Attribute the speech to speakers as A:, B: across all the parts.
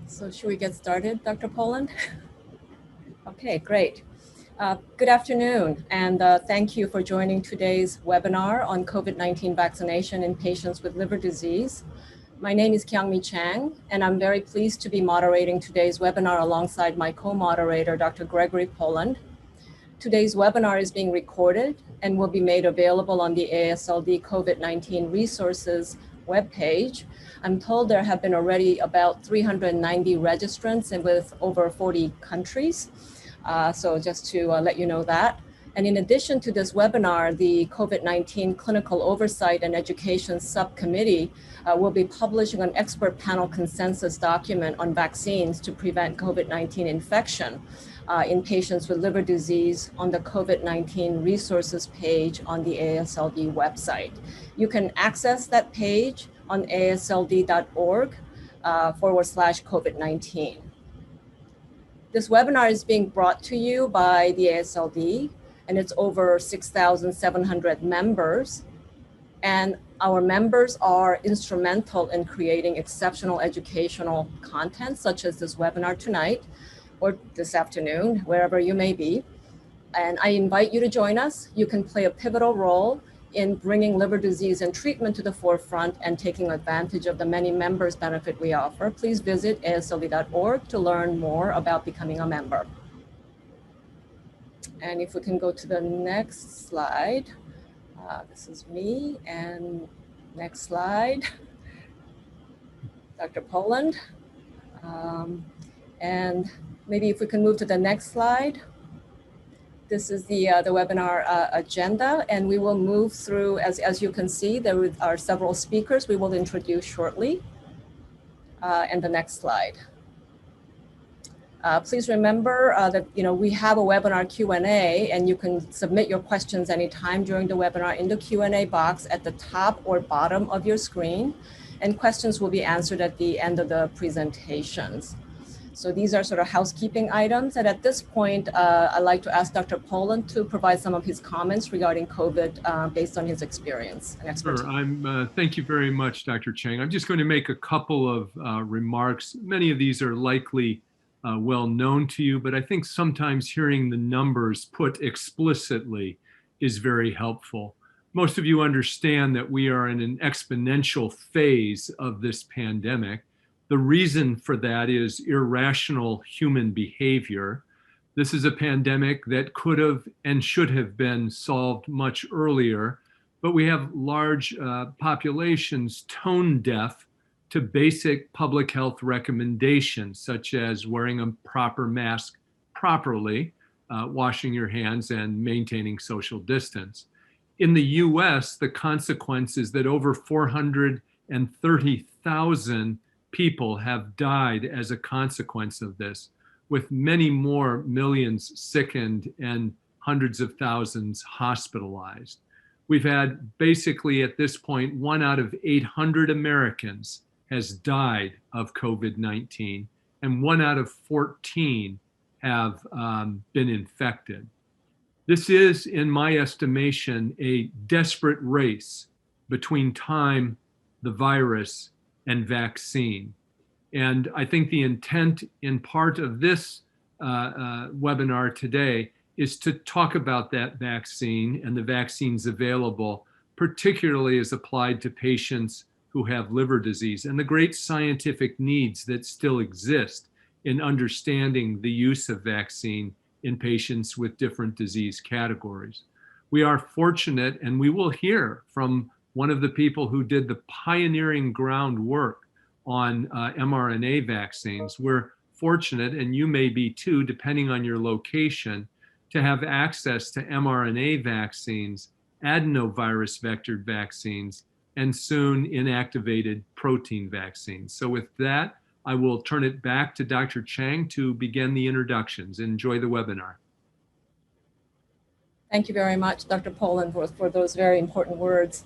A: So should we get started, Dr. Poland? Okay, great. Good afternoon, and thank you for joining today's webinar on COVID-19 vaccination in patients with liver disease. My name is Kyong-Mi Chang, and I'm very pleased to be moderating today's webinar alongside my co-moderator, Dr. Gregory Poland. Today's webinar is being recorded and will be made available on the AASLD COVID-19 resources webpage. I'm told there have been already about 390 registrants and with over 40 countries. So just to let you know that. And in addition to this webinar, the COVID-19 Clinical Oversight and Education Subcommittee will be publishing an expert panel consensus document on vaccines to prevent COVID-19 infection in patients with liver disease on the COVID-19 resources page on the AASLD website. You can access that page on asld.org/COVID-19. This webinar is being brought to you by the AASLD, and it's over 6,700 members. And our members are instrumental in creating exceptional educational content, such as this webinar tonight, or this afternoon, wherever you may be. And I invite you to join us. You can play a pivotal role in bringing liver disease and treatment to the forefront and taking advantage of the many members benefit we offer. Please visit asld.org to learn more about becoming a member. And if we can go to the next slide. This is me, and next slide, Dr. Poland. And maybe if we can move to the next slide. This is the webinar agenda, and we will move through, as you can see, there are several speakers we will introduce shortly. And the next slide. Please remember that we have a webinar Q&A, and you can submit your questions anytime during the webinar in the Q&A box at the top or bottom of your screen, and questions will be answered at the end of the presentations. So these are sort of housekeeping items, and at this point, I'd like to ask Dr. Poland to provide some of his comments regarding COVID based on his experience and expertise.
B: Sure. Thank you very much, Dr. Chang. I'm just going to make a couple of remarks. Many of these are likely well known to you, but I think sometimes hearing the numbers put explicitly is very helpful. Most of you understand that we are in an exponential phase of this pandemic. The reason for that is irrational human behavior. This is a pandemic that could have and should have been solved much earlier, but we have large populations tone deaf to basic public health recommendations, such as wearing a proper mask properly, washing your hands, and maintaining social distance. In the US, the consequence is that over 430,000 people have died as a consequence of this, with many more millions sickened and hundreds of thousands hospitalized. We've had basically at this point, 1 out of 800 Americans has died of COVID-19, and 1 out of 14 have been infected. This is, in my estimation, a desperate race between time, the virus, and vaccine. And I think the intent in part of this webinar today is to talk about that vaccine and the vaccines available, particularly as applied to patients who have liver disease and the great scientific needs that still exist in understanding the use of vaccine in patients with different disease categories. We are fortunate, and we will hear from one of the people who did the pioneering groundwork on mRNA vaccines. We're fortunate, and you may be too, depending on your location, to have access to mRNA vaccines, adenovirus vectored vaccines, and soon inactivated protein vaccines. So with that, I will turn it back to Dr. Chang to begin the introductions. Enjoy the webinar.
A: Thank you very much, Dr. Poland, for those very important words.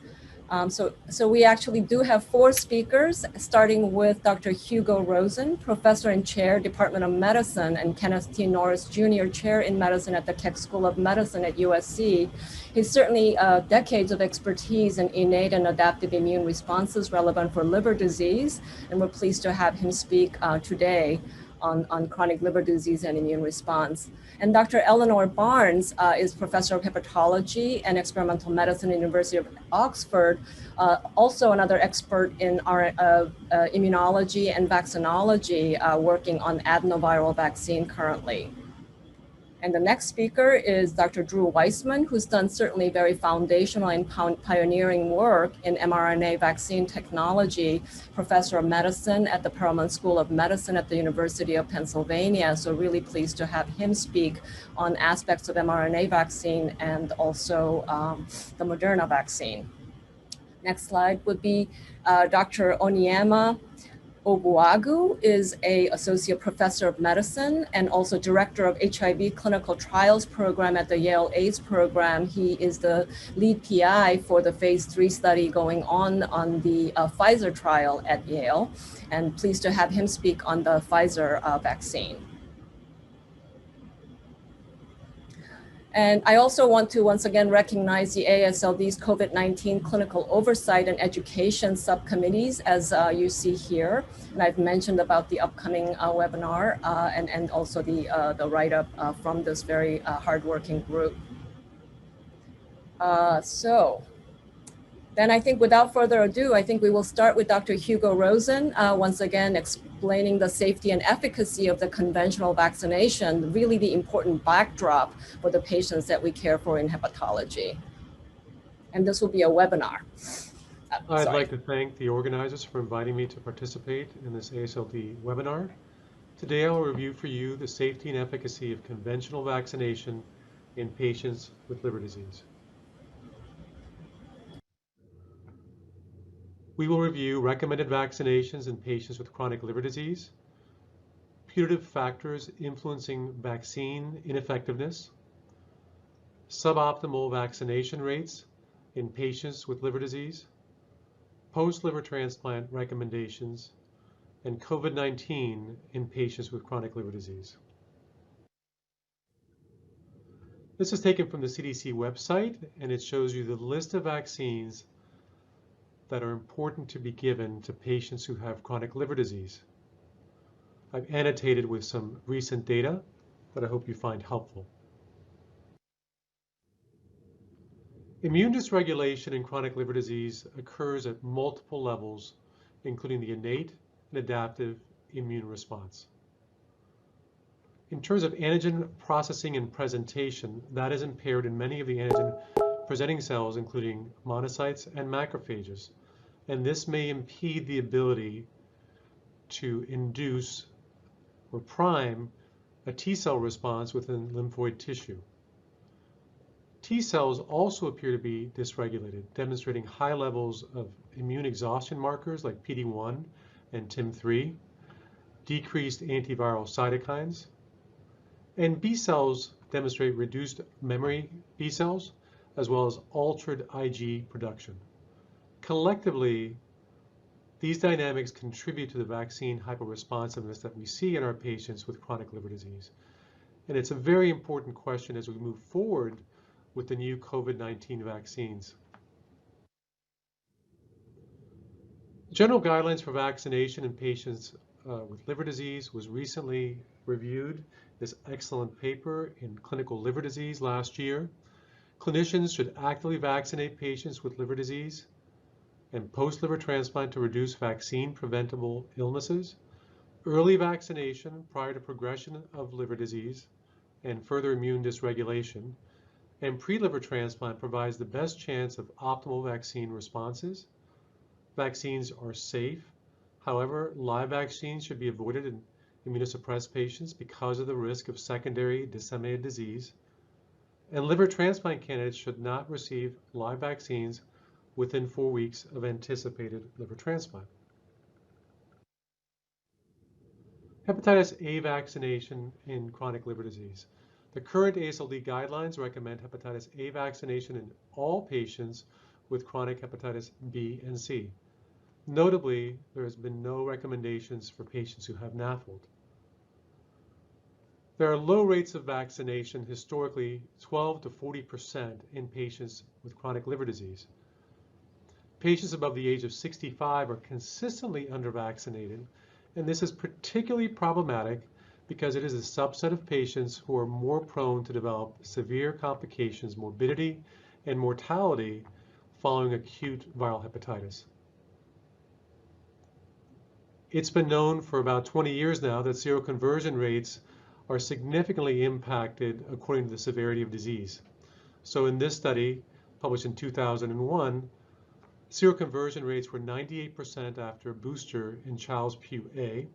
A: So we actually do have 4 speakers, starting with Dr. Hugo Rosen, Professor and Chair, Department of Medicine, and Kenneth T. Norris, Jr., Chair in Medicine at the Keck School of Medicine at USC. He's certainly decades of expertise in innate and adaptive immune responses relevant for liver disease, and we're pleased to have him speak today on chronic liver disease and immune response. And Dr. Eleanor Barnes is Professor of Hepatology and Experimental Medicine at the University of Oxford, also another expert in our immunology and vaccinology, working on adenoviral vaccine currently. And the next speaker is Dr. Drew Weissman, who's done certainly very foundational and pioneering work in mRNA vaccine technology, Professor of Medicine at the Perelman School of Medicine at the University of Pennsylvania. So really pleased to have him speak on aspects of mRNA vaccine and also the Mrna vaccine. Next slide would be Dr. Onyema Ogbuagu is an associate professor of medicine and also director of HIV clinical trials program at the Yale AIDS program. He is the lead PI for the phase 3 study going on the Pfizer trial at Yale, and pleased to have him speak on the Pfizer vaccine. And I also want to once again recognize the AASLD's COVID-19 clinical oversight and education subcommittees, as you see here. And I've mentioned about the upcoming webinar and also the write-up from this very hardworking group. Then I think without further ado, I think we will start with Dr. Hugo Rosen, once again explaining the safety and efficacy of the conventional vaccination, really the important backdrop for the patients that we care for in hepatology. And this will be a webinar.
C: I'd like to thank the organizers for inviting me to participate in this AASLD webinar. Today I will review for you the safety and efficacy of conventional vaccination in patients with liver disease. We will review recommended vaccinations in patients with chronic liver disease, putative factors influencing vaccine ineffectiveness, suboptimal vaccination rates in patients with liver disease, post-liver transplant recommendations, and COVID-19 in patients with chronic liver disease. This is taken from the CDC website, and it shows you the list of vaccines that are important to be given to patients who have chronic liver disease. I've annotated with some recent data that I hope you find helpful. Immune dysregulation in chronic liver disease occurs at multiple levels, including the innate and adaptive immune response. In terms of antigen processing and presentation, that is impaired in many of the antigen presenting cells, including monocytes and macrophages. And this may impede the ability to induce or prime a T cell response within lymphoid tissue. T cells also appear to be dysregulated, demonstrating high levels of immune exhaustion markers like PD-1 and TIM-3, decreased antiviral cytokines, and B cells demonstrate reduced memory B cells, as well as altered Ig production. Collectively, these dynamics contribute to the vaccine hyperresponsiveness that we see in our patients with chronic liver disease. And it's a very important question as we move forward with the new COVID-19 vaccines. General guidelines for vaccination in patients with liver disease was recently reviewed. This excellent paper in Clinical Liver Disease last year. Clinicians should actively vaccinate patients with liver disease and post-liver transplant to reduce vaccine-preventable illnesses, early vaccination prior to progression of liver disease and further immune dysregulation, and pre-liver transplant provides the best chance of optimal vaccine responses. Vaccines are safe. However, live vaccines should be avoided in immunosuppressed patients because of the risk of secondary disseminated disease. And liver transplant candidates should not receive live vaccines within 4 weeks of anticipated liver transplant. Hepatitis A vaccination in chronic liver disease. The current AASLD guidelines recommend hepatitis A vaccination in all patients with chronic hepatitis B and C. Notably, there has been no recommendations for patients who have NAFLD. There are low rates of vaccination, historically 12 to 40% in patients with chronic liver disease. Patients above the age of 65 are consistently undervaccinated, and this is particularly problematic because it is a subset of patients who are more prone to develop severe complications, morbidity, and mortality following acute viral hepatitis. It's been known for about 20 years now that seroconversion rates are significantly impacted according to the severity of disease. So in this study, published in 2001, seroconversion rates were 98% after a booster in Child-Pugh A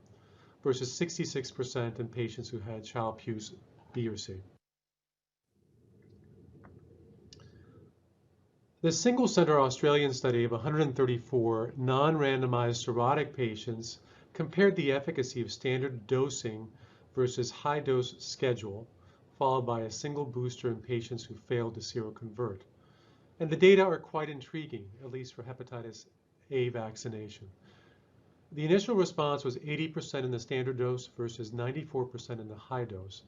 C: versus 66% in patients who had Child-Pugh B or C. The single-center Australian study of 134 non-randomized cirrhotic patients compared the efficacy of standard dosing versus high-dose schedule, followed by a single booster in patients who failed to seroconvert. And the data are quite intriguing, at least for hepatitis A vaccination. The initial response was 80% in the standard dose versus 94% in the high dose.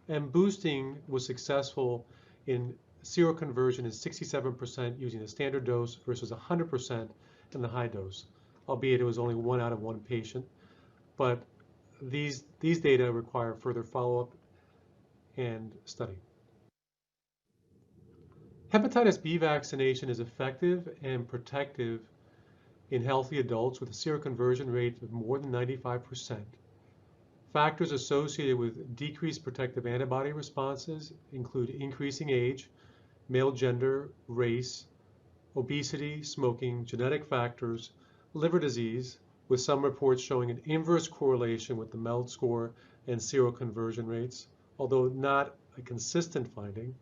C: And boosting was successful in seroconversion in 67% using the standard dose versus 100% in the high dose, albeit it was only 1 out of 1 patient. But these data require further follow-up and study. Hepatitis B vaccination is effective and protective in healthy adults with a seroconversion rate of more than 95%. Factors associated with decreased protective antibody responses include increasing age, male gender, race, obesity, smoking, genetic factors, liver disease, with some reports showing an inverse correlation with the MELD score and seroconversion rates, although not a consistent finding.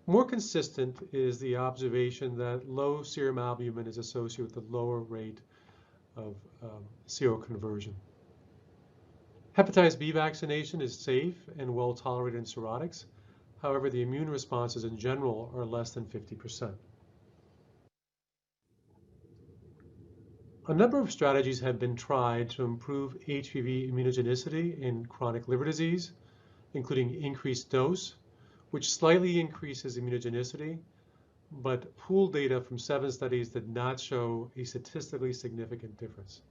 C: More consistent is the observation that low serum albumin is associated with a lower rate of seroconversion. Hepatitis B vaccination is safe and well tolerated in cirrhotics. However, the immune responses in general are less than 50%. A number of strategies have been tried to improve HBV immunogenicity in chronic liver disease, including increased dose, which slightly increases immunogenicity, but pooled data from 7 studies did not show a statistically significant difference.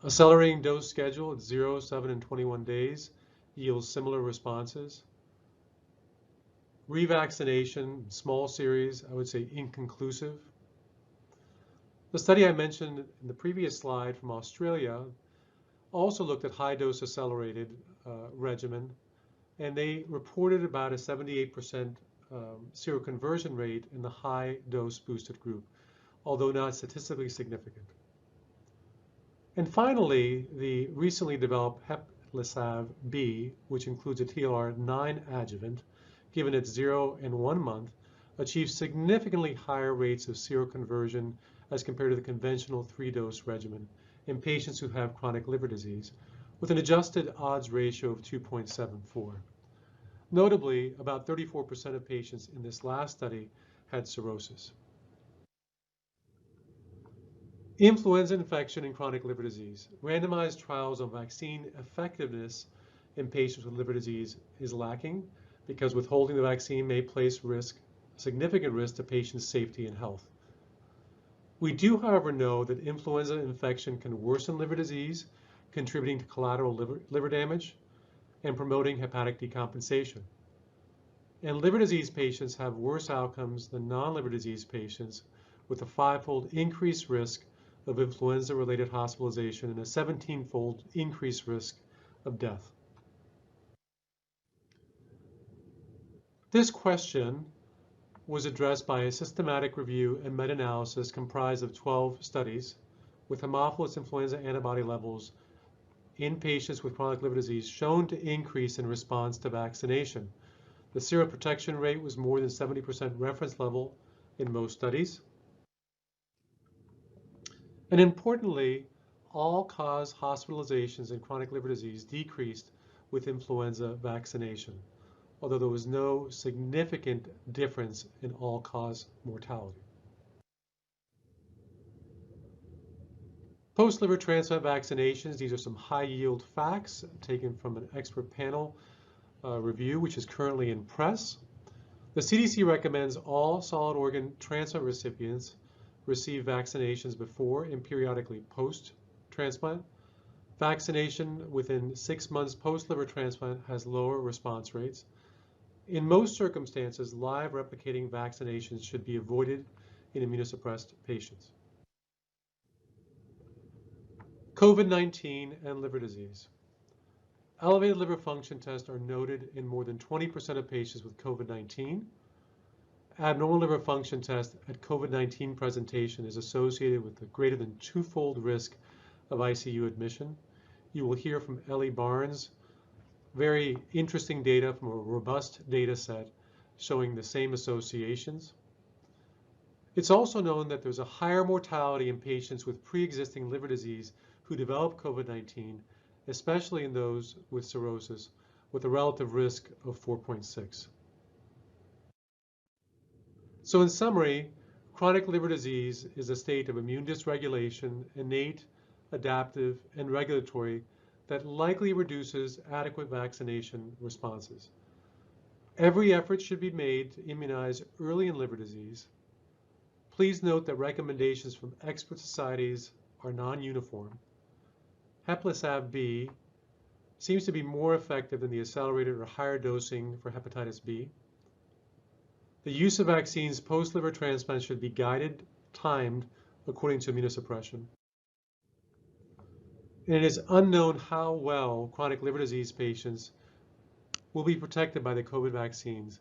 C: Accelerating dose schedule at 0, 7, and 21 days yields similar responses. Revaccination, small series, I would say inconclusive. The study I mentioned in the previous slide from Australia also looked at high-dose accelerated regimen, and they reported about a 78% seroconversion rate in the high-dose boosted group, although not statistically significant. And finally, the recently developed Hepatitis B, which includes a TLR9 adjuvant, given at 0 and 1 month, achieves significantly higher rates of seroconversion as compared to the conventional 3-dose regimen in patients who have chronic liver disease, with an adjusted odds ratio of 2.74. Notably, about 34% of patients in this last study had cirrhosis. Influenza infection and chronic liver disease. Randomized trials on vaccine effectiveness in patients with liver disease is lacking because withholding the vaccine may place significant risk to patients' safety and health. We do, however, know that influenza infection can worsen liver disease, contributing to collateral liver damage and promoting hepatic decompensation. And liver disease patients have worse outcomes than non-liver disease patients, with a 5-fold increased risk of influenza-related hospitalization and a 17-fold increased risk of death. This question was addressed by a systematic review and meta-analysis comprised of 12 studies with Haemophilus influenza antibody levels in patients with chronic liver disease shown to increase in response to vaccination. The seroprotection rate was more than 70% reference level in most studies. And importantly, all-cause hospitalizations in chronic liver disease decreased with influenza vaccination. although there was no significant difference in all-cause mortality. Post-liver transplant vaccinations, these are some high-yield facts taken from an expert panel review, which is currently in press. The CDC recommends all solid organ transplant recipients receive vaccinations before and periodically post-transplant. Vaccination within 6 months post-liver transplant has lower response rates. In most circumstances, live replicating vaccinations should be avoided in immunosuppressed patients. COVID-19 and liver disease. Elevated liver function tests are noted in more than 20% of patients with COVID-19. Abnormal liver function test at COVID-19 presentation is associated with a greater than twofold risk of ICU admission. You will hear from Ellie Barnes, very interesting data from a robust data set showing the same associations. It's also known that there's a higher mortality in patients with pre-existing liver disease who develop COVID-19, especially in those with cirrhosis, with a relative risk of 4.6. So in summary, chronic liver disease is a state of immune dysregulation, innate, adaptive, and regulatory that likely reduces adequate vaccination responses. Every effort should be made to immunize early in liver disease. Please note that recommendations from expert societies are non-uniform. Hepatitis B seems to be more effective than the accelerated or higher dosing for hepatitis B. The use of vaccines post-liver transplant should be guided, timed, according to immunosuppression. And it is unknown how well chronic liver disease patients will be protected by the COVID vaccines.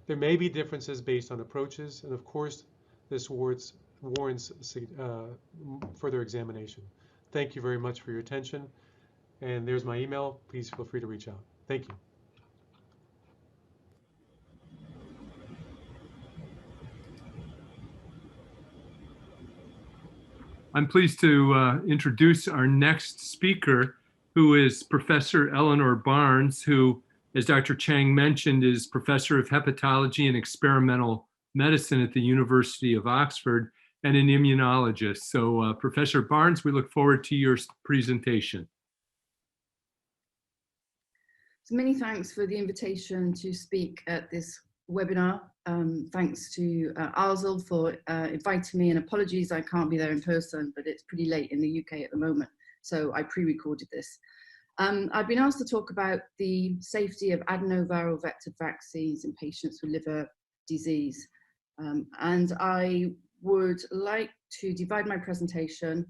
C: There may be differences based on approaches, and of course, this warrants further examination. Thank you very much for your attention. And there's my email. Please feel free to reach out. Thank you.
B: I'm pleased to introduce our next speaker, who is Professor Eleanor Barnes, who, as Dr. Chang mentioned, is Professor of Hepatology and Experimental Medicine at the University of Oxford and an immunologist. So Professor Barnes, we look forward to your presentation.
D: So many thanks for the invitation to speak at this webinar. Thanks to FAASLD for inviting me, and apologies I can't be there in person, but it's pretty late in the UK at the moment, so I pre-recorded this. I've been asked to talk about the safety of adenoviral vectored vaccines in patients with liver disease. And I would like to divide my presentation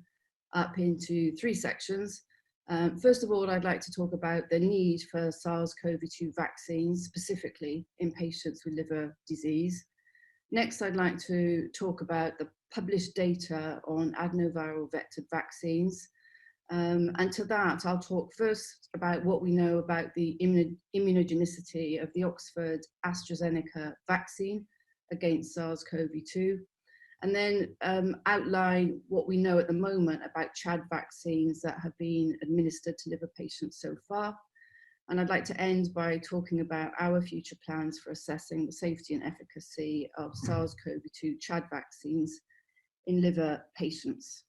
D: up into 3 sections. First of all, I'd like to talk about the need for SARS-CoV-2 vaccines, specifically in patients with liver disease. Next, I'd like to talk about the published data on adenoviral vectored vaccines. And to that, I'll talk first about what we know about the immunogenicity of the Oxford Astrazeneca vaccine against SARS-CoV-2, and then outline what we know at the moment about Chad vaccines that have been administered to liver patients so far. And I'd like to end by talking about our future plans for assessing the safety and efficacy of SARS-CoV-2 Chad vaccines in liver patients.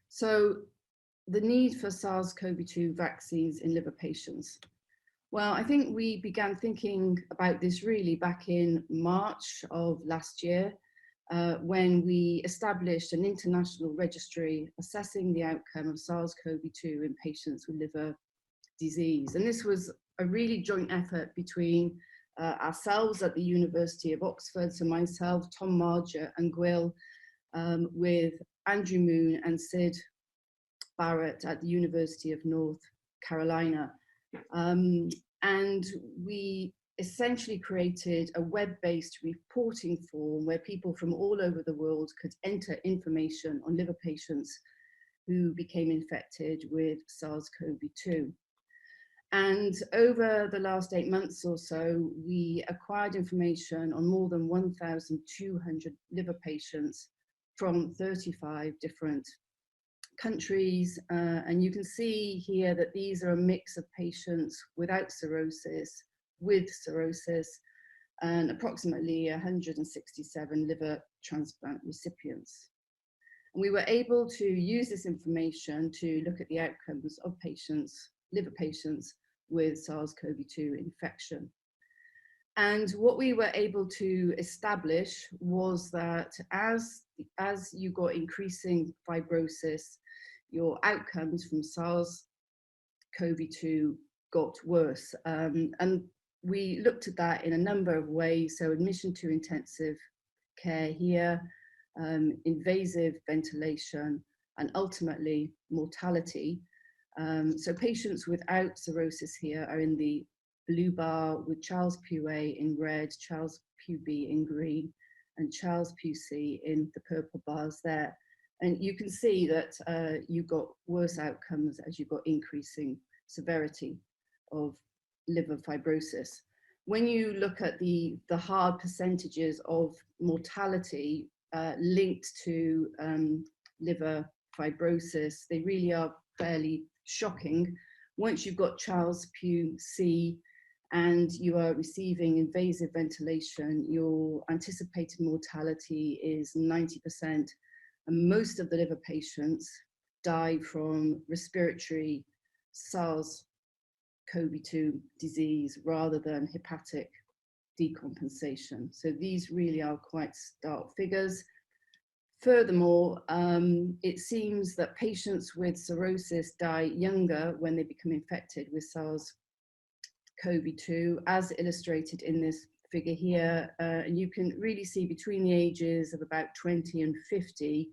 D: So the need for SARS-CoV-2 vaccines in liver patients. Well, I think we began thinking about this really back in March of last year, when we established an international registry assessing the outcome of SARS-CoV-2 in patients with liver disease. And this was a really joint effort between ourselves at the University of Oxford, so myself, Tom Marger and Gwyl, with Andrew Moon and Sid Barrett at the University of North Carolina. And we essentially created a web-based reporting form where people from all over the world could enter information on liver patients who became infected with SARS-CoV-2. And over the last 8 months or so, we acquired information on more than 1,200 liver patients from 35 different countries, and you can see here that these are a mix of patients without cirrhosis, with cirrhosis, and approximately 167 liver transplant recipients. And we were able to use this information to look at the outcomes of patients, liver patients with SARS-CoV-2 infection. And what we were able to establish was that as you got increasing fibrosis, your outcomes from SARS-CoV-2 got worse. And we looked at that in a number of ways. So admission to intensive care here, invasive ventilation, and ultimately mortality. So patients without cirrhosis here are in the blue bar, with Child-Pugh A in red, Child-Pugh B in green, and Child-Pugh C in the purple bars there. And you can see that you got worse outcomes as you got increasing severity of liver fibrosis. When you look at the hard percentages of mortality linked to liver fibrosis, they really are fairly shocking. Once you've got Child-Pugh C and you are receiving invasive ventilation, your anticipated mortality is 90%. And most of the liver patients die from respiratory SARS-CoV-2 disease rather than hepatic decompensation. So these really are quite stark figures. Furthermore, it seems that patients with cirrhosis die younger when they become infected with SARS-CoV-2, as illustrated in this figure here. And you can really see between the ages of about 20 and 50,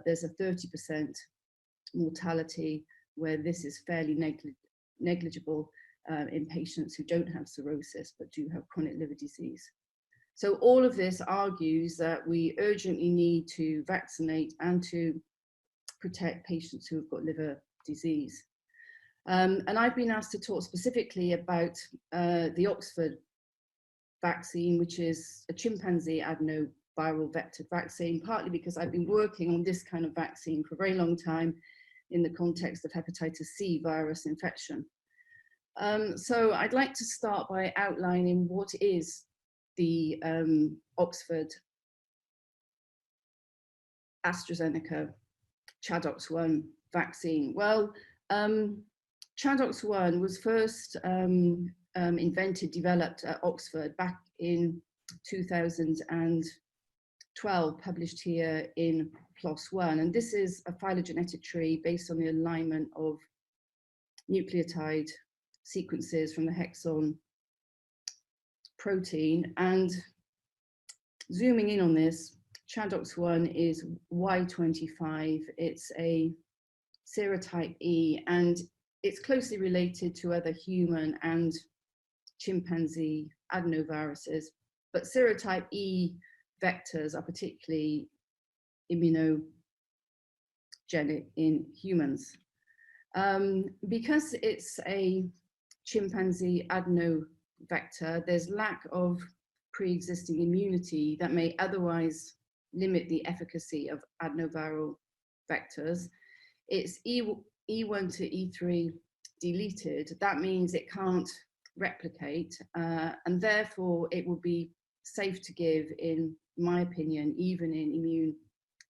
D: there's a 30% mortality, where this is fairly negligible in patients who don't have cirrhosis but do have chronic liver disease. So all of this argues that we urgently need to vaccinate and to protect patients who have got liver disease. And I've been asked to talk specifically about the Oxford vaccine, which is a chimpanzee adenoviral vector vaccine, partly because I've been working on this kind of vaccine for a very long time in the context of hepatitis C virus infection. So I'd like to start by outlining what is the Oxford Astrazeneca Chadox 1 vaccine. Well, Chadox 1 was first developed at Oxford back in 2012, published here in PLOS One. And this is a phylogenetic tree based on the alignment of nucleotide sequences from the hexon protein. And zooming in on this, Chadox 1 is Y25. It's a serotype E, and it's closely related to other human and chimpanzee adenoviruses. But serotype E vectors are particularly immunogenic in humans. Because it's a chimpanzee adenovector, there's lack of pre-existing immunity that may otherwise limit the efficacy of adenoviral vectors. It's E1 to E3 deleted. That means it can't replicate, and therefore it will be safe to give, in my opinion, even in immune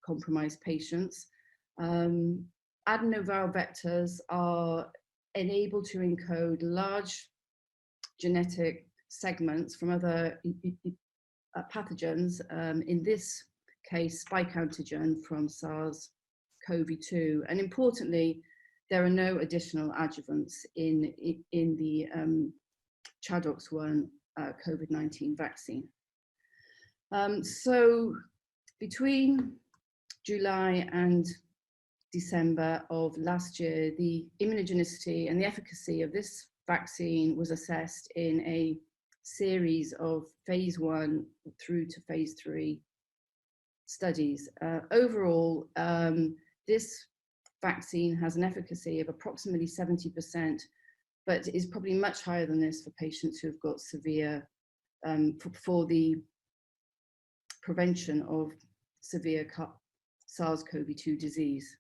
D: compromised patients. Adenoviral vectors are enabled to encode large genetic segments from other pathogens, in this case, spike antigen from SARS-CoV-2. And importantly, there are no additional adjuvants in the Chadox 1 COVID-19 vaccine. So between July and December of last year, the immunogenicity and the efficacy of this vaccine was assessed in a series of phase 1 through to phase 3 studies. Overall, this vaccine has an efficacy of approximately 70%, but is probably much higher than this for patients who have got severe, for the prevention of severe SARS-CoV-2 disease.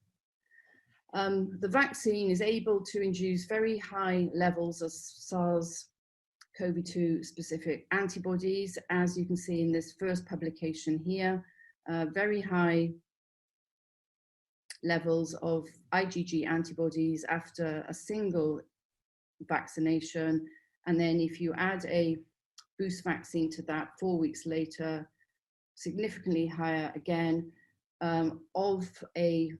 D: The vaccine is able to induce very high levels of SARS-CoV-2 specific antibodies, as you can see in this first publication here, very high levels of IgG antibodies after a single vaccination. And then if you add a boost vaccine to that 4 weeks later, significantly higher again, of a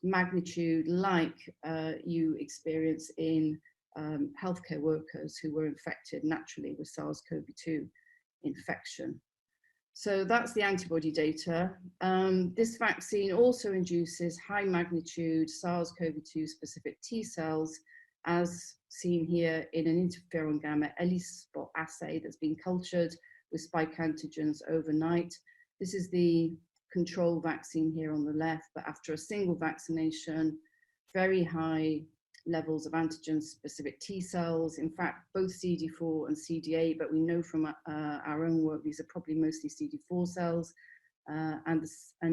D: magnitude like you experience in healthcare workers who were infected naturally with SARS-CoV-2 infection. So that's the antibody data. This vaccine also induces high magnitude SARS-CoV-2 specific T cells, as seen here in an interferon gamma ELISpot assay that's been cultured with spike antigens overnight. This is the control vaccine here on the left, but after a single vaccination, very high levels of antigen-specific T cells, in fact, both CD4 and CD8, but we know from our own work, these are probably mostly CD4 cells, and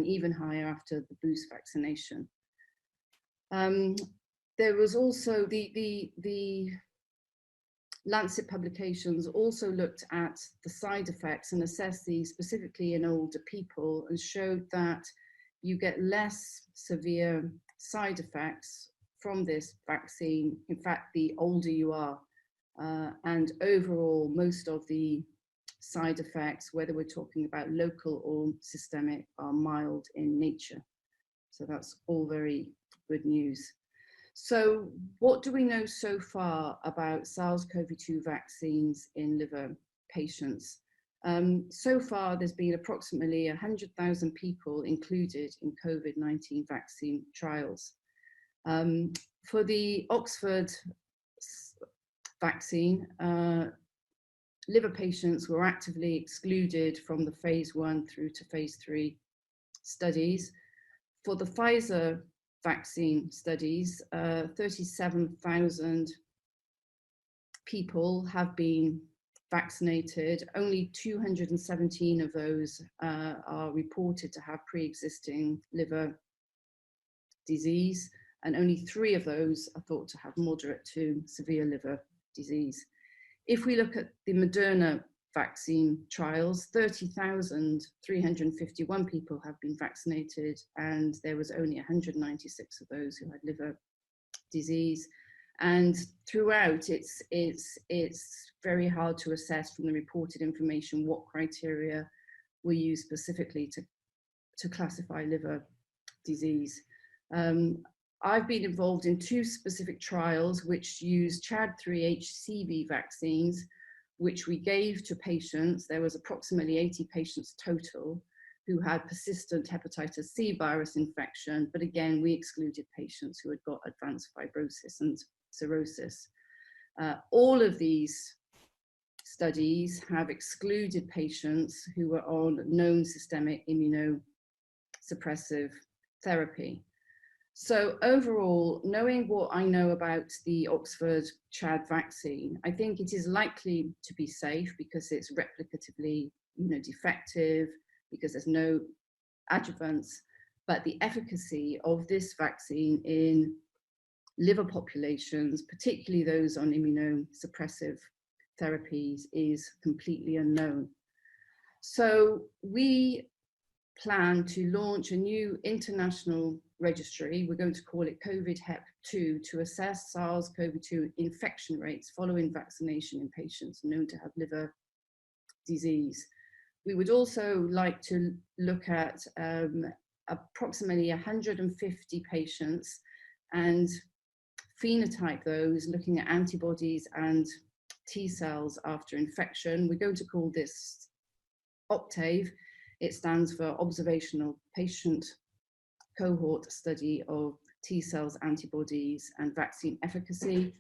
D: even higher after the boost vaccination. There was also the Lancet publications also looked at the side effects and assessed these specifically in older people, and showed that you get less severe side effects from this vaccine, in fact, the older you are. And overall, most of the side effects, whether we're talking about local or systemic, are mild in nature. So that's all very good news. So what do we know so far about SARS-CoV-2 vaccines in liver patients? So far, there's been approximately 100,000 people included in COVID-19 vaccine trials. For the Oxford vaccine, liver patients were actively excluded from the phase 1 through to phase 3 studies. For the Pfizer vaccine studies, 37,000 people have been vaccinated. Only 217 of those are reported to have pre-existing liver disease, and only 3 of those are thought to have moderate to severe liver disease. If we look at the Mrna vaccine trials, 30,351 people have been vaccinated, and there was only 196 of those who had liver disease. And throughout, it's very hard to assess from the reported information what criteria were used specifically to classify liver disease. I've been involved in 2 specific trials which use Chad3 HCV vaccines, which we gave to patients. There was approximately 80 patients total who had persistent hepatitis C virus infection, but again, we excluded patients who had got advanced fibrosis and cirrhosis. All of these studies have excluded patients who were on known systemic immunosuppressive therapy. So overall, knowing what I know about the Oxford Chad vaccine, I think it is likely to be safe because it's replicatively defective, because there's no adjuvants, but the efficacy of this vaccine in liver populations, particularly those on immunosuppressive therapies, is completely unknown. So we plan to launch a new international registry. We're going to call it COVID-HEP2 to assess SARS-CoV-2 infection rates following vaccination in patients known to have liver disease. We would also like to look at approximately 150 patients and phenotype those, looking at antibodies and T cells after infection. We're going to call this OCTAVE. It stands for Observational Patient Cohort Study of T cells, antibodies, and vaccine efficacy.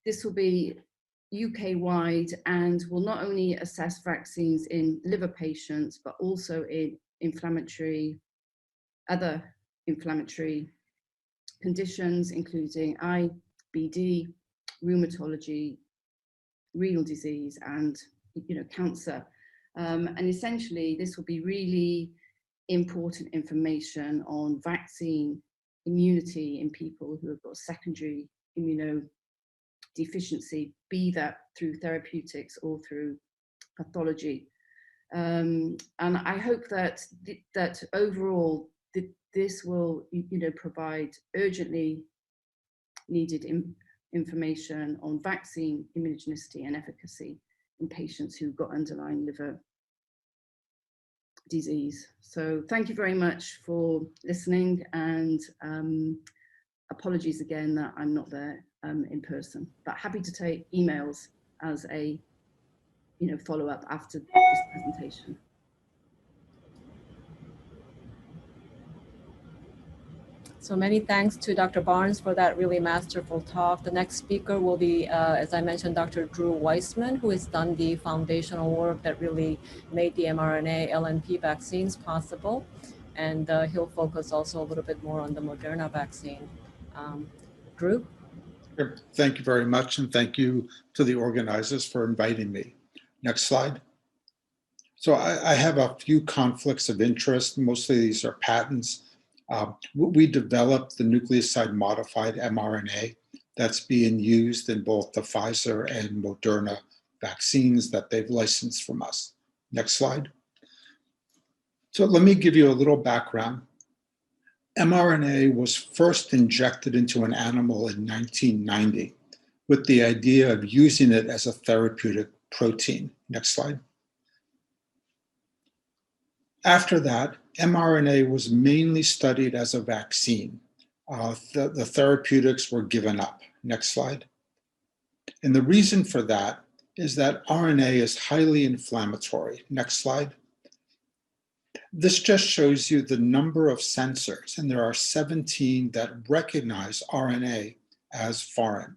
D: This will be UK-wide and will not only assess vaccines in liver patients, but also in other inflammatory conditions, including IBD, rheumatology, renal disease, and cancer. And essentially, this will be really important information on vaccine immunity in people who have got secondary immunodeficiency, be that through therapeutics or through pathology. And I hope that that overall this will provide urgently needed information on vaccine immunogenicity and efficacy in patients who've got underlying liver disease. So thank you very much for listening, and apologies again that I'm not there in person, but happy to take emails as a follow-up after this presentation.
A: So many thanks to Dr. Barnes for that really masterful talk. The next speaker will be, as I mentioned, Dr. Drew Weissman, who has done the foundational work that really made the mRNA LNP vaccines possible. And he'll focus also a little bit more on the Moderna vaccine. Drew?
E: Thank you very much, and thank you to the organizers for inviting me. Next slide. So I have a few conflicts of interest. Mostly these are patents. We developed the nucleoside modified mRNA that's being used in both the Pfizer and Moderna vaccines that they've licensed from us. Next slide. So let me give you a little background. mRNA was first injected into an animal in 1990 with the idea of using it as a therapeutic protein. Next slide. After that, mRNA was mainly studied as a vaccine. The therapeutics were given up. Next slide. And the reason for that is that RNA is highly inflammatory. Next slide. This just shows you the number of sensors, and there are 17 that recognize RNA as foreign.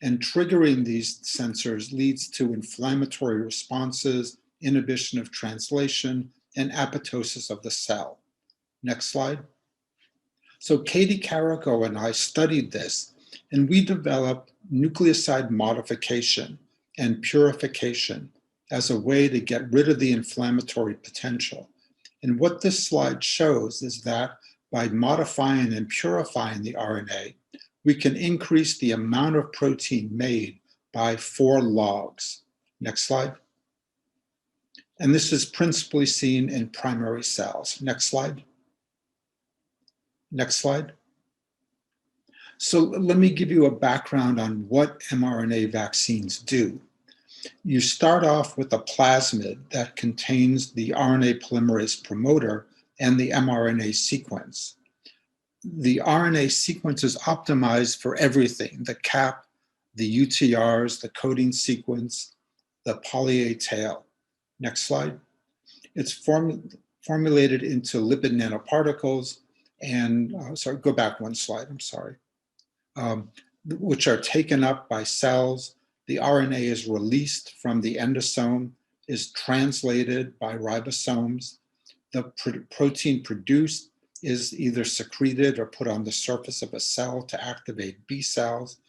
E: And triggering these sensors leads to inflammatory responses, inhibition of translation, and apoptosis of the cell. Next slide. So Katie Carrico and I studied this, and we developed nucleoside modification and purification as a way to get rid of the inflammatory potential. And what this slide shows is that by modifying and purifying the RNA, we can increase the amount of protein made by 4 logs. Next slide. And this is principally seen in primary cells. Next slide. Next slide. So let me give you a background on what mRNA vaccines do. You start off with a plasmid that contains the RNA polymerase promoter and the mRNA sequence. The RNA sequence is optimized for everything: the cap, the UTRs, the coding sequence, the poly A tail. Next slide. It's formulated into lipid nanoparticles and, sorry, go back one slide, I'm sorry, which are taken up by cells. The RNA is released from the endosome, is translated by ribosomes. The protein produced is either secreted or put on the surface of a cell to activate B cells.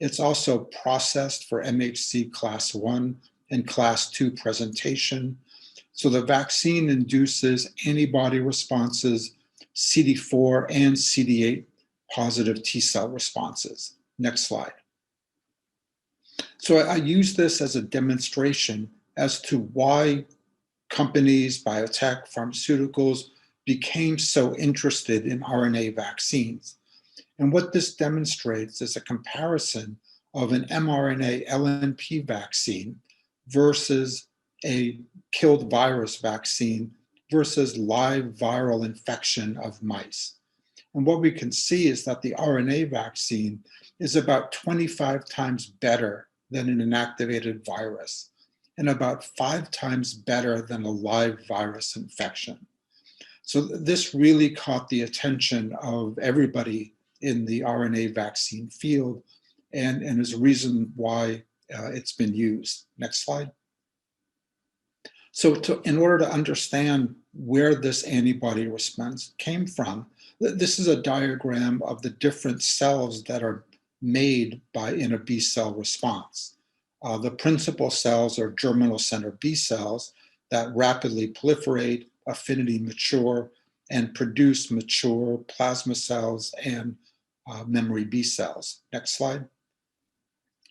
E: It's also processed for MHC class 1 and class 2 presentation. So the vaccine induces antibody responses, CD4 and CD8 positive T cell responses. Next slide. So I use this as a demonstration as to why companies, biotech, pharmaceuticals became so interested in RNA vaccines. And what this demonstrates is a comparison of an mRNA LNP vaccine versus a killed virus vaccine versus live viral infection of mice. And what we can see is that the RNA vaccine is about 25 times better than an inactivated virus, and about 5 times better than a live virus infection. So this really caught the attention of everybody in the RNA vaccine field, and is a reason why it's been used. Next slide. So in order to understand where this antibody response came from, this is a diagram of the different cells that are made in a B cell response. The principal cells are germinal center B cells that rapidly proliferate, affinity mature, and produce mature plasma cells and memory B cells. Next slide.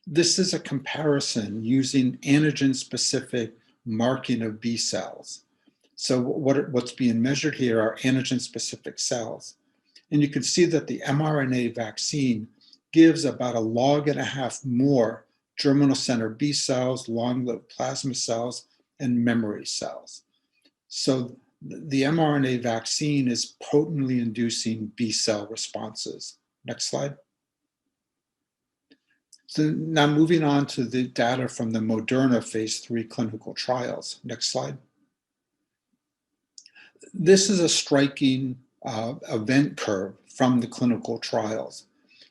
E: This is a comparison using antigen-specific marking of B cells. So what's being measured here are antigen-specific cells. And you can see that the mRNA vaccine gives about 1.5 logs more germinal center B cells, long-lived plasma cells, and memory cells. So the mRNA vaccine is potently inducing B cell responses. Next slide. So now moving on to the data from the Moderna phase 3 clinical trials. Next slide. This is a striking event curve from the clinical trials.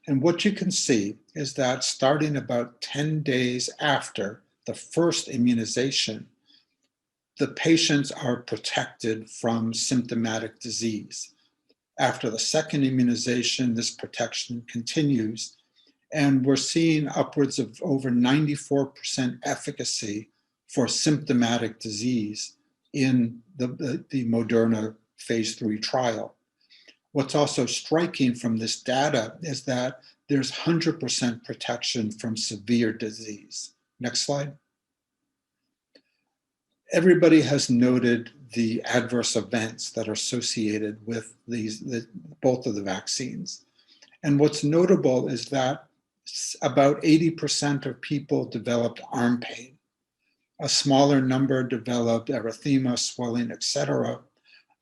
E: And what you can see is that starting about 10 days after the first immunization, the patients are protected from symptomatic disease. After the second immunization, this protection continues, and we're seeing upwards of over 94% efficacy for symptomatic disease in the Moderna phase 3 trial. What's also striking from this data is that there's 100% protection from severe disease. Next slide. Everybody has noted the adverse events that are associated with both of the vaccines. And what's notable is that about 80% of people developed arm pain. A smaller number developed erythema, swelling, etc.,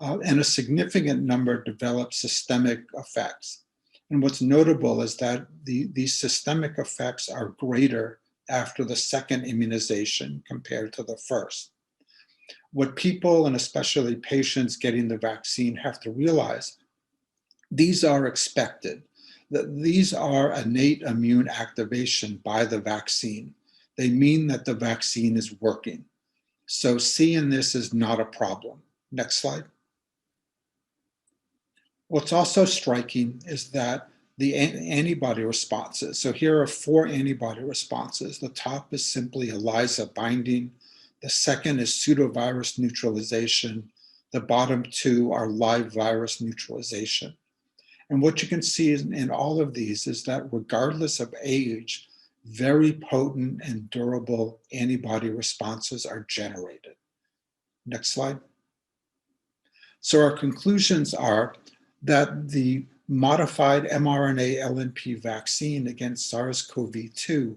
E: and a significant number developed systemic effects. And what's notable is that these systemic effects are greater after the second immunization compared to the first. What people, and especially patients getting the vaccine, have to realize, these are expected. These are innate immune activation by the vaccine. They mean that the vaccine is working. So seeing this is not a problem. Next slide. What's also striking is that the antibody responses. So here are 4 antibody responses. The top is simply ELISA binding. The second is pseudovirus neutralization. The bottom 2 are live virus neutralization. And what you can see in all of these is that regardless of age, very potent and durable antibody responses are generated. Next slide. So our conclusions are that the modified mRNA LNP vaccine against SARS-CoV-2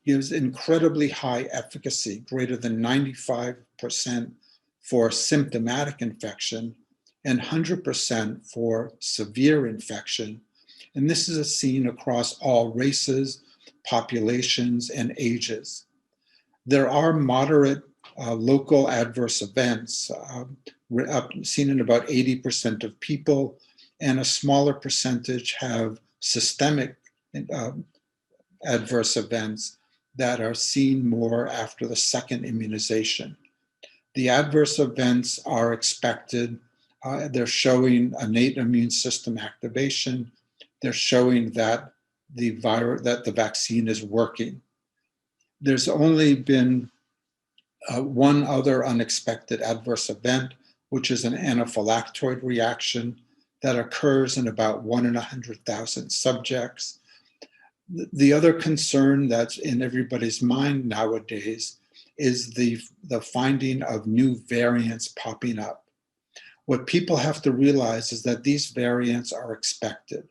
E: gives incredibly high efficacy, greater than 95% for symptomatic infection and 100% for severe infection. And this is seen across all races, populations, and ages. There are moderate local adverse events seen in about 80% of people, and a smaller percentage have systemic adverse events that are seen more after the second immunization. The adverse events are expected. They're showing innate immune system activation. They're showing that the vaccine is working. There's only been one other unexpected adverse event, which is an anaphylactoid reaction that occurs in about 1 in 100,000 subjects. The other concern that's in everybody's mind nowadays is the finding of new variants popping up. What people have to realize is that these variants are expected.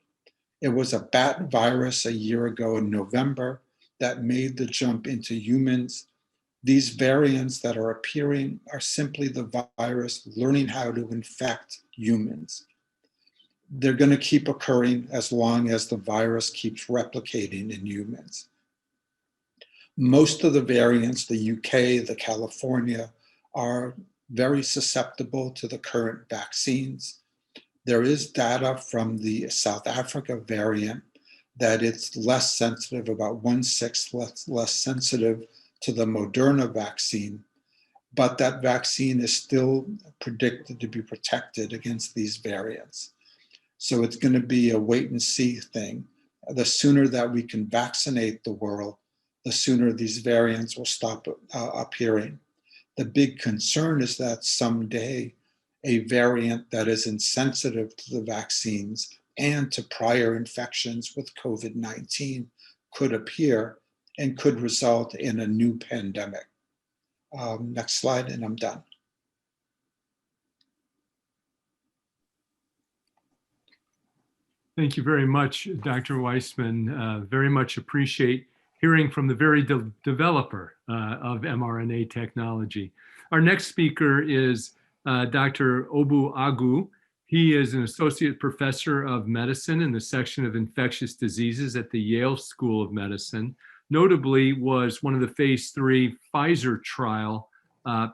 E: It was a bat virus a year ago in November that made the jump into humans. These variants that are appearing are simply the virus learning how to infect humans. They're going to keep occurring as long as the virus keeps replicating in humans. Most of the variants, the UK, the California, are very susceptible to the current vaccines. There is data from the South Africa variant that it's less sensitive, about 1/6 less sensitive to the Moderna vaccine, but that vaccine is still predicted to be protected against these variants. So it's going to be a wait and see thing. The sooner that we can vaccinate the world, the sooner these variants will stop appearing. The big concern is that someday a variant that is insensitive to the vaccines and to prior infections with COVID-19 could appear and could result in a new pandemic. Next slide, and I'm done.
B: Thank you very much, Dr. Weissman. Very much appreciate hearing from the very developer of mRNA technology. Our next speaker is Dr. Ogbuagu. He is an associate professor of medicine in the section of infectious diseases at the Yale School of Medicine. Notably was one of the phase 3 Pfizer trial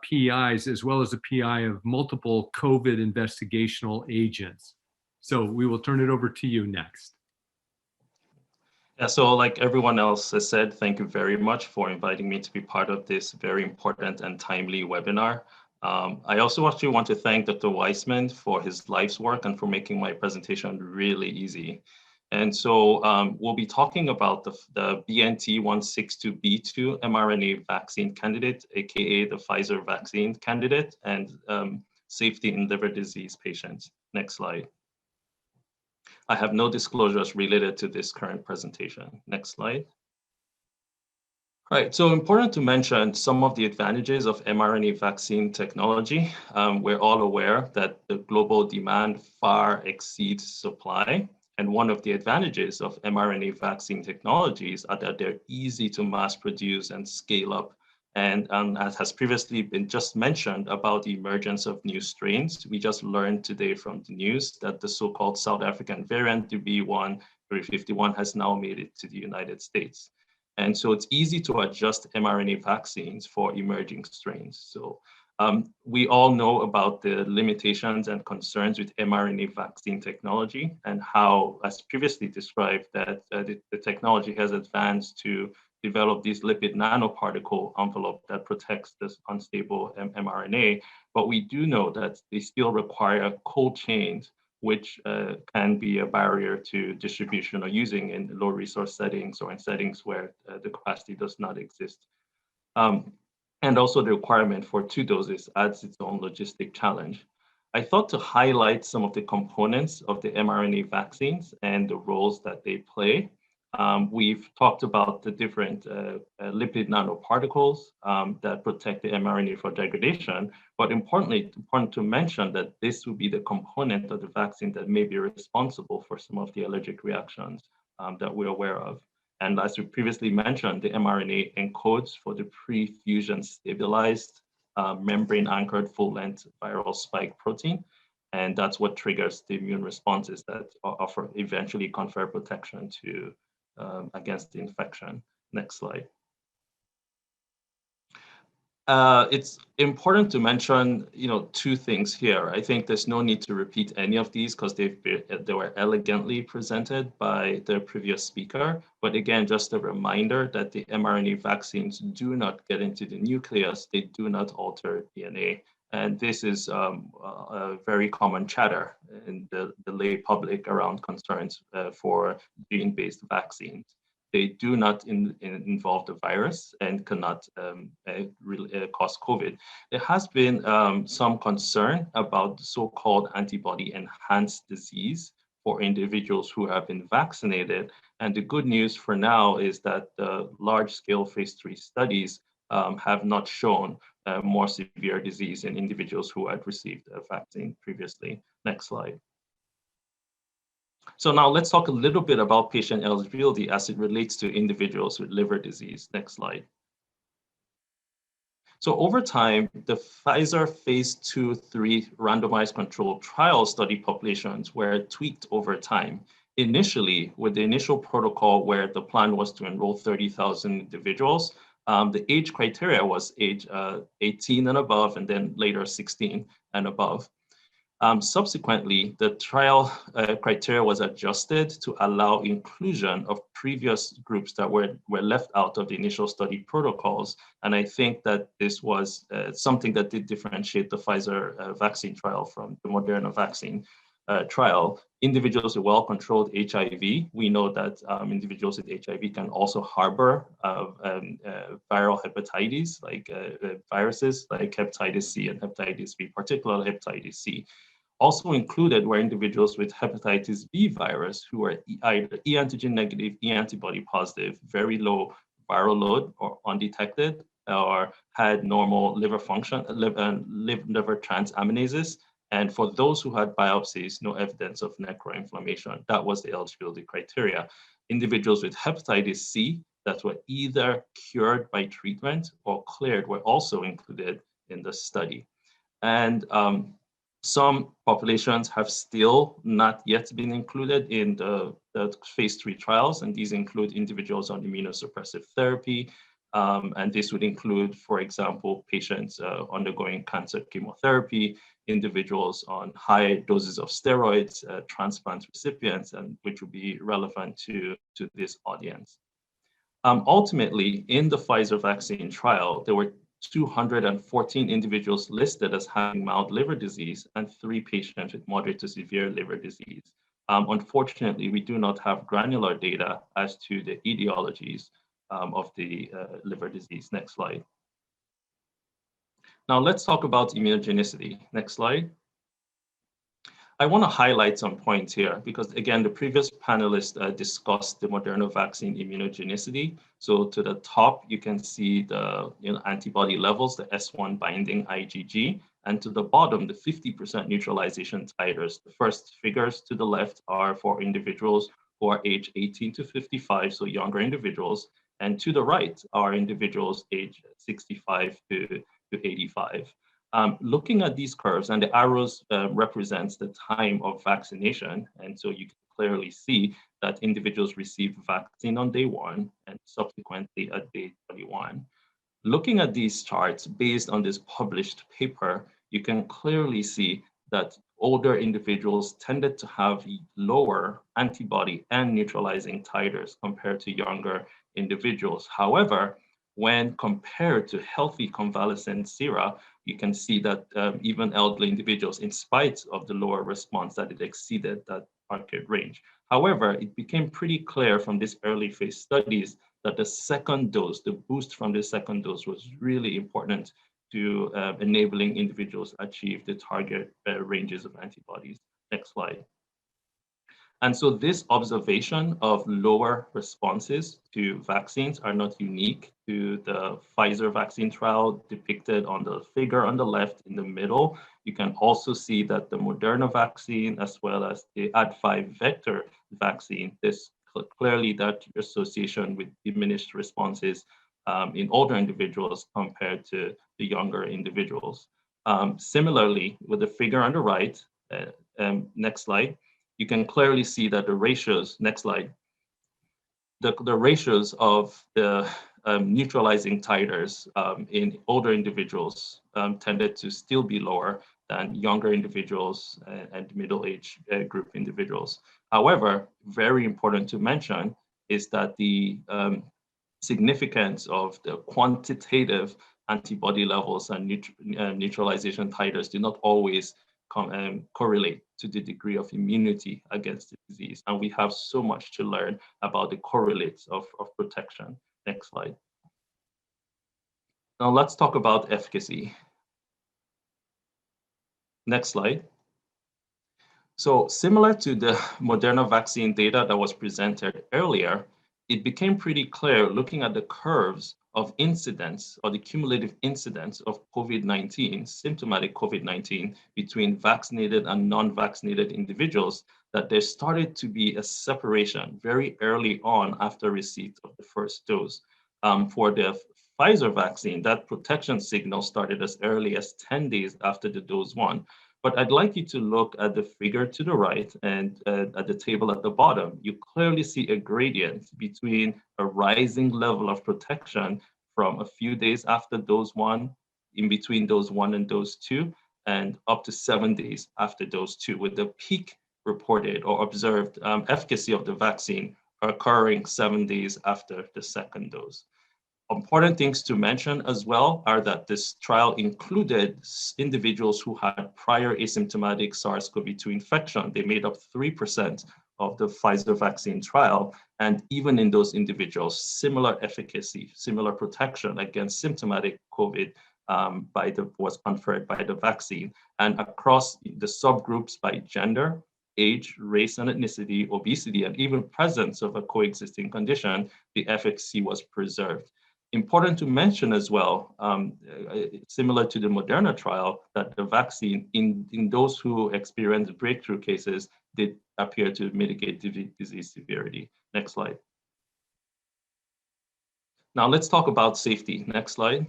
B: PIs, as well as a PI of multiple COVID investigational agents. So we will turn it over to you next.
F: Yeah, so like everyone else has said, thank you very much for inviting me to be part of this very important and timely webinar. I also actually want to thank Dr. Weissman for his life's work and for making my presentation really easy. And so we'll be talking about the BNT162b2 mRNA vaccine candidate, aka the Pfizer vaccine candidate, and safety in liver disease patients. Next slide. I have no disclosures related to this current presentation. Next slide. Right, so important to mention some of the advantages of mRNA vaccine technology. We're all aware that the global demand far exceeds supply. And one of the advantages of mRNA vaccine technologies are that they're easy to mass produce and scale up. And as has previously been just mentioned about the emergence of new strains, we just learned today from the news that the so-called South African variant, the B1.351, has now made it to the United States. And so it's easy to adjust mRNA vaccines for emerging strains. So we all know about the limitations and concerns with mRNA vaccine technology and how, as previously described, that the technology has advanced to develop this lipid nanoparticle envelope that protects this unstable mRNA. But we do know that they still require cold chains, which can be a barrier to distribution or using in low resource settings or in settings where the capacity does not exist. And also the requirement for 2 doses adds its own logistic challenge. I thought to highlight some of the components of the mRNA vaccines and the roles that they play. We've talked about the different lipid nanoparticles that protect the mRNA for degradation, but important to mention that this will be the component of the vaccine that may be responsible for some of the allergic reactions that we're aware of. And as we previously mentioned, the mRNA encodes for the pre-fusion stabilized membrane-anchored full-length viral spike protein. And that's what triggers the immune responses that offer eventually confer protection to against the infection. Next slide. It's important to mention, 2 things here. I think there's no need to repeat any of these because they were elegantly presented by the previous speaker. But again, just a reminder that the mRNA vaccines do not get into the nucleus. They do not alter DNA. And this is a very common chatter in the lay public around concerns for gene-based vaccines. They do not involve the virus and cannot cause COVID. There has been some concern about the so-called antibody-enhanced disease for individuals who have been vaccinated. And the good news for now is that the large-scale phase 3 studies have not shown more severe disease in individuals who had received a vaccine previously. Next slide. So now let's talk a little bit about patient eligibility as it relates to individuals with liver disease. Next slide. So over time, the Pfizer phase 2-3 randomized controlled trial study populations were tweaked over time. Initially, with the initial protocol where the plan was to enroll 30,000 individuals, the age criteria was age 18 and above, and then later 16 and above. Subsequently, the trial criteria was adjusted to allow inclusion of previous groups that were left out of the initial study protocols. And I think that this was something that did differentiate the Pfizer vaccine trial from the Mrna vaccine. trial, individuals with well-controlled HIV, we know that individuals with HIV can also harbor viral hepatitis, like viruses like hepatitis C and hepatitis B, particularly hepatitis C. Also included were individuals with hepatitis B virus who were either E antigen negative, E antibody positive, very low viral load or undetected, or had normal liver function, liver transaminases. And for those who had biopsies, no evidence of necroinflammation. That was the eligibility criteria. Individuals with hepatitis C that were either cured by treatment or cleared were also included in the study. And some populations have still not yet been included in the phase 3 trials, and these include individuals on immunosuppressive therapy, and this would include, for example, patients undergoing cancer chemotherapy, individuals on high doses of steroids, transplant recipients, and which would be relevant to this audience. Ultimately, in the Pfizer vaccine trial, there were 214 individuals listed as having mild liver disease and 3 patients with moderate to severe liver disease. Unfortunately, we do not have granular data as to the etiologies of the liver disease. Next slide. Now let's talk about immunogenicity. Next slide. I want to highlight some points here because, again, the previous panelists discussed the Mrna vaccine immunogenicity. So to the top, you can see the antibody levels, the S1 binding IgG, and to the bottom, the 50% neutralization titers. The first figures to the left are for individuals who are age 18 to 55, so younger individuals, and to the right are individuals age 65 to 85. Looking at these curves, and the arrows represents the time of vaccination, and so you can clearly see that individuals received vaccine on day 1 and subsequently at day 21. Looking at these charts based on this published paper, you can clearly see that older individuals tended to have lower antibody and neutralizing titers compared to younger individuals. However, when compared to healthy convalescent sera, you can see that even elderly individuals, in spite of the lower response, that it exceeded that target range. However, it became pretty clear from these early phase studies that the second dose, the boost from the second dose, was really important to enabling individuals achieve the target ranges of antibodies. Next slide. And so this observation of lower responses to vaccines are not unique to the Pfizer vaccine trial depicted on the figure on the left in the middle. You can also see that the Mrna vaccine, as well as the Ad5 vector vaccine, there's clearly that association with diminished responses in older individuals compared to the younger individuals. Similarly, with the figure on the right, next slide, you can clearly see that the ratios, next slide, the ratios of the neutralizing titers in older individuals tended to still be lower than younger individuals and middle-aged group individuals. However, very important to mention is that the significance of the quantitative antibody levels and neutralization titers do not always correlate to the degree of immunity against the disease. And we have so much to learn about the correlates of protection. Next slide. Now let's talk about efficacy. Next slide. So similar to the Mrna vaccine data that was presented earlier, it became pretty clear looking at the curves of incidence or the cumulative incidence of COVID-19, symptomatic COVID-19 between vaccinated and non-vaccinated individuals, that there started to be a separation very early on after receipt of the first dose. For the Pfizer vaccine, that protection signal started as early as 10 days after the dose 1. But I'd like you to look at the figure to the right and at the table at the bottom. You clearly see a gradient between a rising level of protection from a few days after dose 1, in between dose 1 and dose 2, and up to 7 days after dose 2, with the peak reported or observed efficacy of the vaccine occurring 7 days after the second dose. Important things to mention as well are that this trial included individuals who had prior asymptomatic SARS-CoV-2 infection. They made up 3% of the Pfizer vaccine trial. And even in those individuals, similar efficacy, similar protection against symptomatic COVID was conferred by the vaccine. And across the subgroups by gender, age, race and ethnicity, obesity, and even presence of a coexisting condition, the efficacy was preserved. Important to mention as well, similar to the Mrna trial, that the vaccine in those who experienced breakthrough cases did appear to mitigate disease severity. Next slide. Now let's talk about safety. Next slide.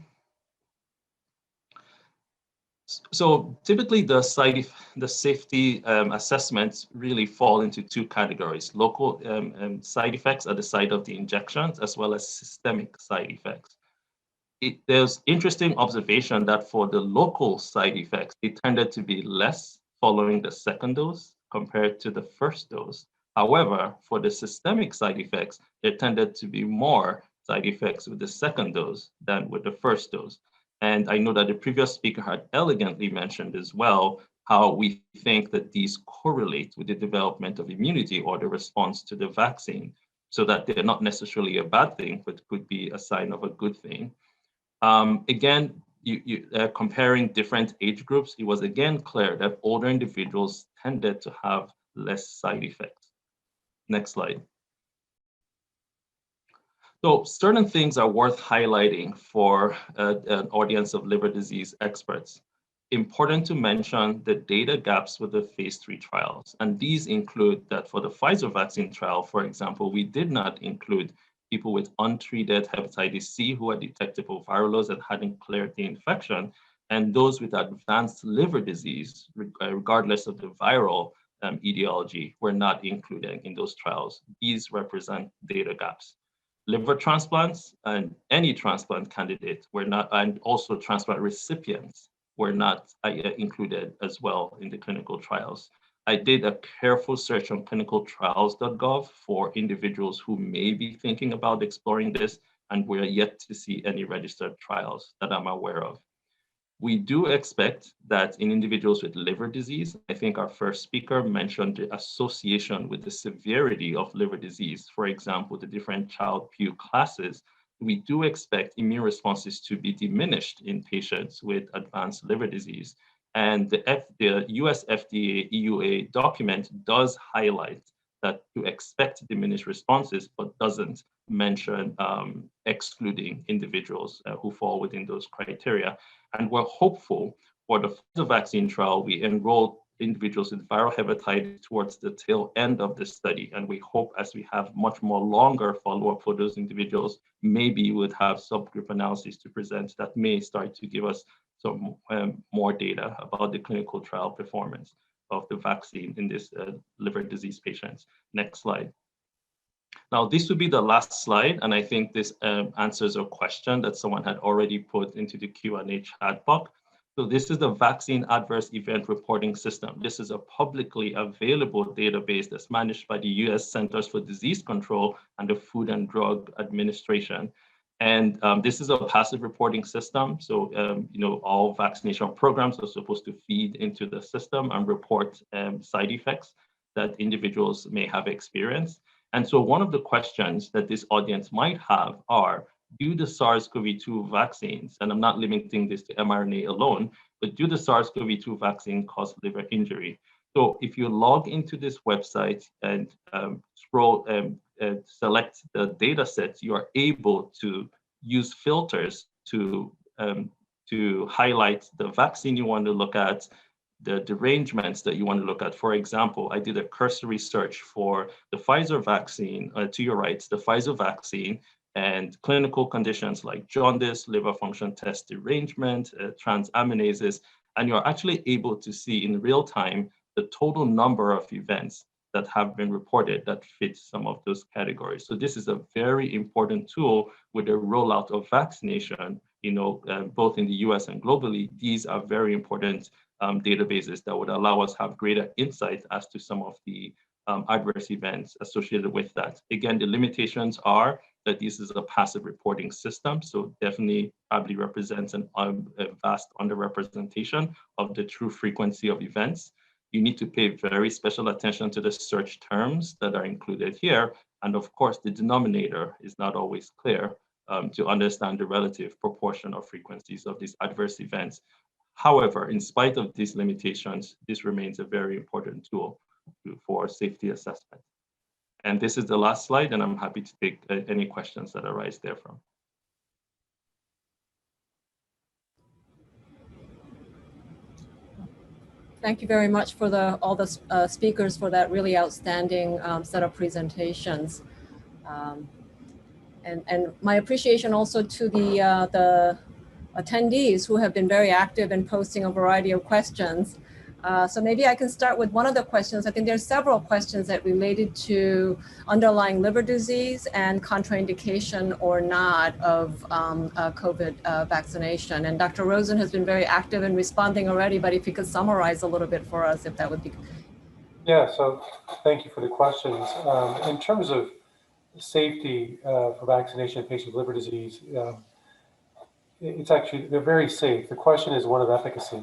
F: So typically the safety assessments really fall into two categories: local side effects at the site of the injections, as well as systemic side effects. There's interesting observation that for the local side effects, it tended to be less following the second dose compared to the first dose. However, for the systemic side effects, there tended to be more side effects with the second dose than with the first dose. And I know that the previous speaker had elegantly mentioned as well how we think that these correlate with the development of immunity or the response to the vaccine, so that they're not necessarily a bad thing, but could be a sign of a good thing. Again, comparing different age groups, it was again clear that older individuals tended to have less side effects. Next slide. So certain things are worth highlighting for an audience of liver disease experts. Important to mention the data gaps with the phase 3 trials. And these include that for the Pfizer vaccine trial, for example, we did not include people with untreated hepatitis C who had detectable viral loads and hadn't cleared the infection, and those with advanced liver disease, regardless of the viral etiology, were not included in those trials. These represent data gaps. Liver transplants and any transplant candidate were not, and also transplant recipients were not included as well in the clinical trials. I did a careful search on clinicaltrials.gov for individuals who may be thinking about exploring this, and we're yet to see any registered trials that I'm aware of. We do expect that in individuals with liver disease, I think our first speaker mentioned the association with the severity of liver disease. For example, the different Child-Pugh classes, we do expect immune responses to be diminished in patients with advanced liver disease. And the US FDA EUA document does highlight that to expect diminished responses, but doesn't mention excluding individuals who fall within those criteria. And we're hopeful for the Pfizer vaccine trial, we enrolled individuals with viral hepatitis towards the tail end of the study. And we hope as we have much more longer follow-up for those individuals, maybe we would have subgroup analysis to present that may start to give us some more data about the clinical trial performance of the vaccine in this liver disease patients. Next slide. Now, this would be the last slide, and I think this answers a question that someone had already put into the Q&A chat box. So this is the Vaccine Adverse Event Reporting System. This is a publicly available database that's managed by the US Centers for Disease Control and the Food and Drug Administration. And this is a passive reporting system. So, all vaccination programs are supposed to feed into the system and report side effects that individuals may have experienced. And so one of the questions that this audience might have are, do the SARS-CoV-2 vaccines, and I'm not limiting this to mRNA alone, but do the SARS-CoV-2 vaccine cause liver injury? So if you log into this website and scroll and select the data sets, you are able to use filters to highlight the vaccine you want to look at, the derangements that you want to look at. For example, I did a cursory search for the Pfizer vaccine, to your right, the Pfizer vaccine, and clinical conditions like jaundice, liver function test derangement, transaminases, and you're actually able to see in real time the total number of events that have been reported that fit some of those categories. So this is a very important tool with the rollout of vaccination, both in the US and globally. These are very important databases that would allow us to have greater insight as to some of the adverse events associated with that. Again, the limitations are that this is a passive reporting system. So definitely probably represents a vast underrepresentation of the true frequency of events. You need to pay very special attention to the search terms that are included here. And of course, the denominator is not always clear to understand the relative proportion of frequencies of these adverse events. However, in spite of these limitations, this remains a very important tool for safety assessment. And this is the last slide, and I'm happy to take any questions that arise therefrom.
A: Thank you very much for all the speakers for that really outstanding set of presentations. And my appreciation also to the attendees who have been very active in posting a variety of questions. So maybe I can start with one of the questions. I think there's several questions that related to underlying liver disease and contraindication or not of COVID vaccination. And Dr. Rosen has been very active in responding already, but if you could summarize a little bit for us, if that would be.
C: Yeah, so thank you for the questions. In terms of safety for vaccination in patients with liver disease, it's actually, they're very safe. The question is one of efficacy.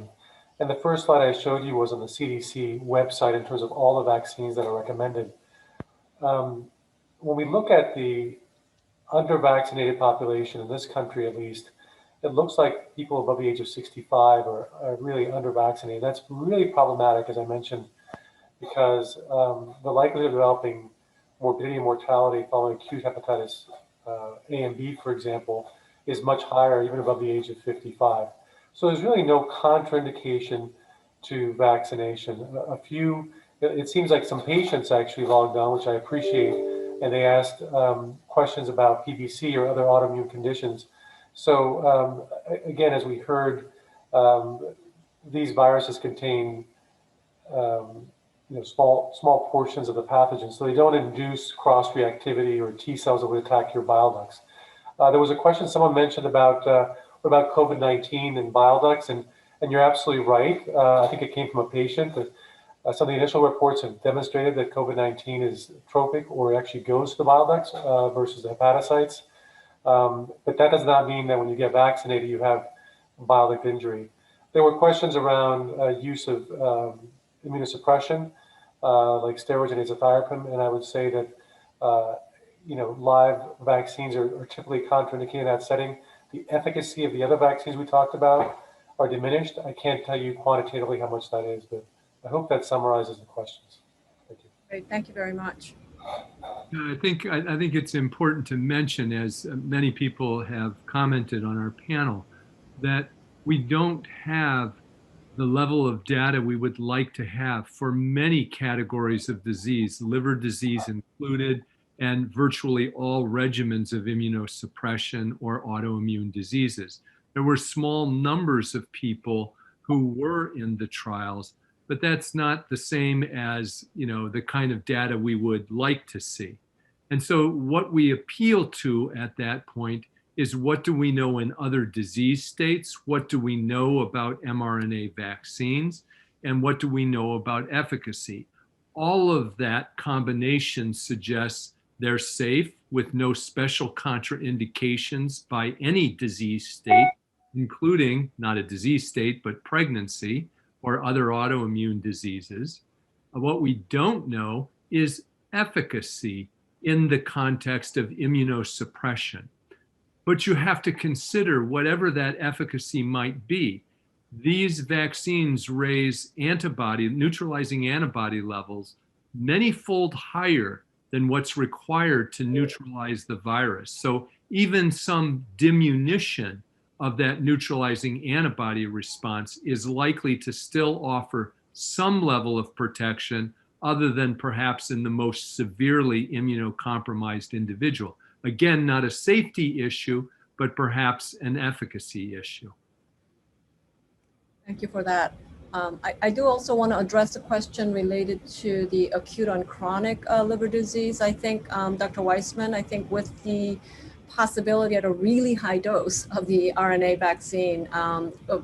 C: And the first slide I showed you was on the CDC website in terms of all the vaccines that are recommended. When we look at the under-vaccinated population in this country, at least, it looks like people above the age of 65 are really under-vaccinated. That's really problematic, as I mentioned, because the likelihood of developing morbidity and mortality following acute hepatitis A and B, for example, is much higher even above the age of 55. So there's really no contraindication to vaccination. It seems like some patients actually logged on, which I appreciate, and they asked questions about PBC or other autoimmune conditions. So again, as we heard, these viruses contain small portions of the pathogen, so they don't induce cross-reactivity or T cells that would attack your bile ducts. There was a question someone mentioned about COVID-19 and bile ducts, and you're absolutely right. I think it came from a patient that some of the initial reports have demonstrated that COVID-19 is tropic or actually goes to the bile ducts versus the hepatocytes. But that does not mean that when you get vaccinated, you have bile duct injury. There were questions around use of immunosuppression, like steroids and azathioprine, and I would say that live vaccines are typically contraindicated in that setting. The efficacy of the other vaccines we talked about are diminished. I can't tell you quantitatively how much that is, but I hope that summarizes the questions. Thank you.
A: Great, thank you very much.
B: I think it's important to mention, as many people have commented on our panel, that we don't have the level of data we would like to have for many categories of disease, liver disease included, and virtually all regimens of immunosuppression or autoimmune diseases. There were small numbers of people who were in the trials, but that's not the same as the kind of data we would like to see. And so what we appeal to at that point is, what do we know in other disease states? What do we know about mRNA vaccines? And what do we know about efficacy? All of that combination suggests they're safe with no special contraindications by any disease state, including not a disease state, but pregnancy or other autoimmune diseases. What we don't know is efficacy in the context of immunosuppression. But you have to consider, whatever that efficacy might be, these vaccines raise neutralizing antibody levels many-fold higher than what's required to neutralize the virus. So even some diminution of that neutralizing antibody response is likely to still offer some level of protection, other than perhaps in the most severely immunocompromised individual. Again, not a safety issue, but perhaps an efficacy issue.
A: Thank you for that. I do also want to address a question related to the acute on chronic liver disease. I think, Dr. Weissman, I think with the possibility at a really high dose of the RNA vaccine,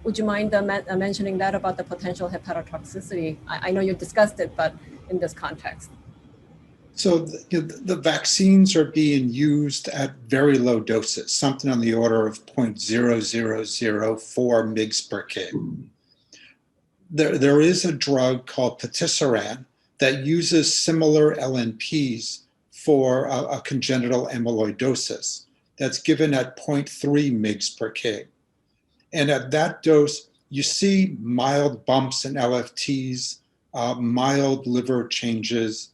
A: would you mind mentioning that about the potential hepatotoxicity? I know you discussed it, but in this context.
E: So the vaccines are being used at very low doses, something on the order of 0.0004 mg per kg. There is a drug called patisiran that uses similar LNPs for a congenital amyloidosis that's given at 0.3 mg per kg. And at that dose, you see mild bumps in LFTs, mild liver changes,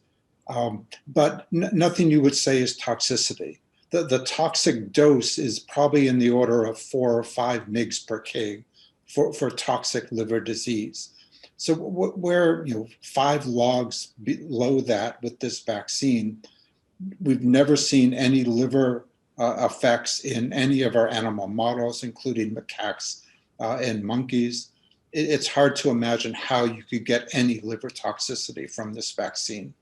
E: but nothing you would say is toxicity. The toxic dose is probably in the order of 4 or 5 mg per kg for toxic liver disease. So we're 5 logs below that with this vaccine. We've never seen any liver effects in any of our animal models, including macaques and monkeys. It's hard to imagine how you could get any liver toxicity from this vaccine.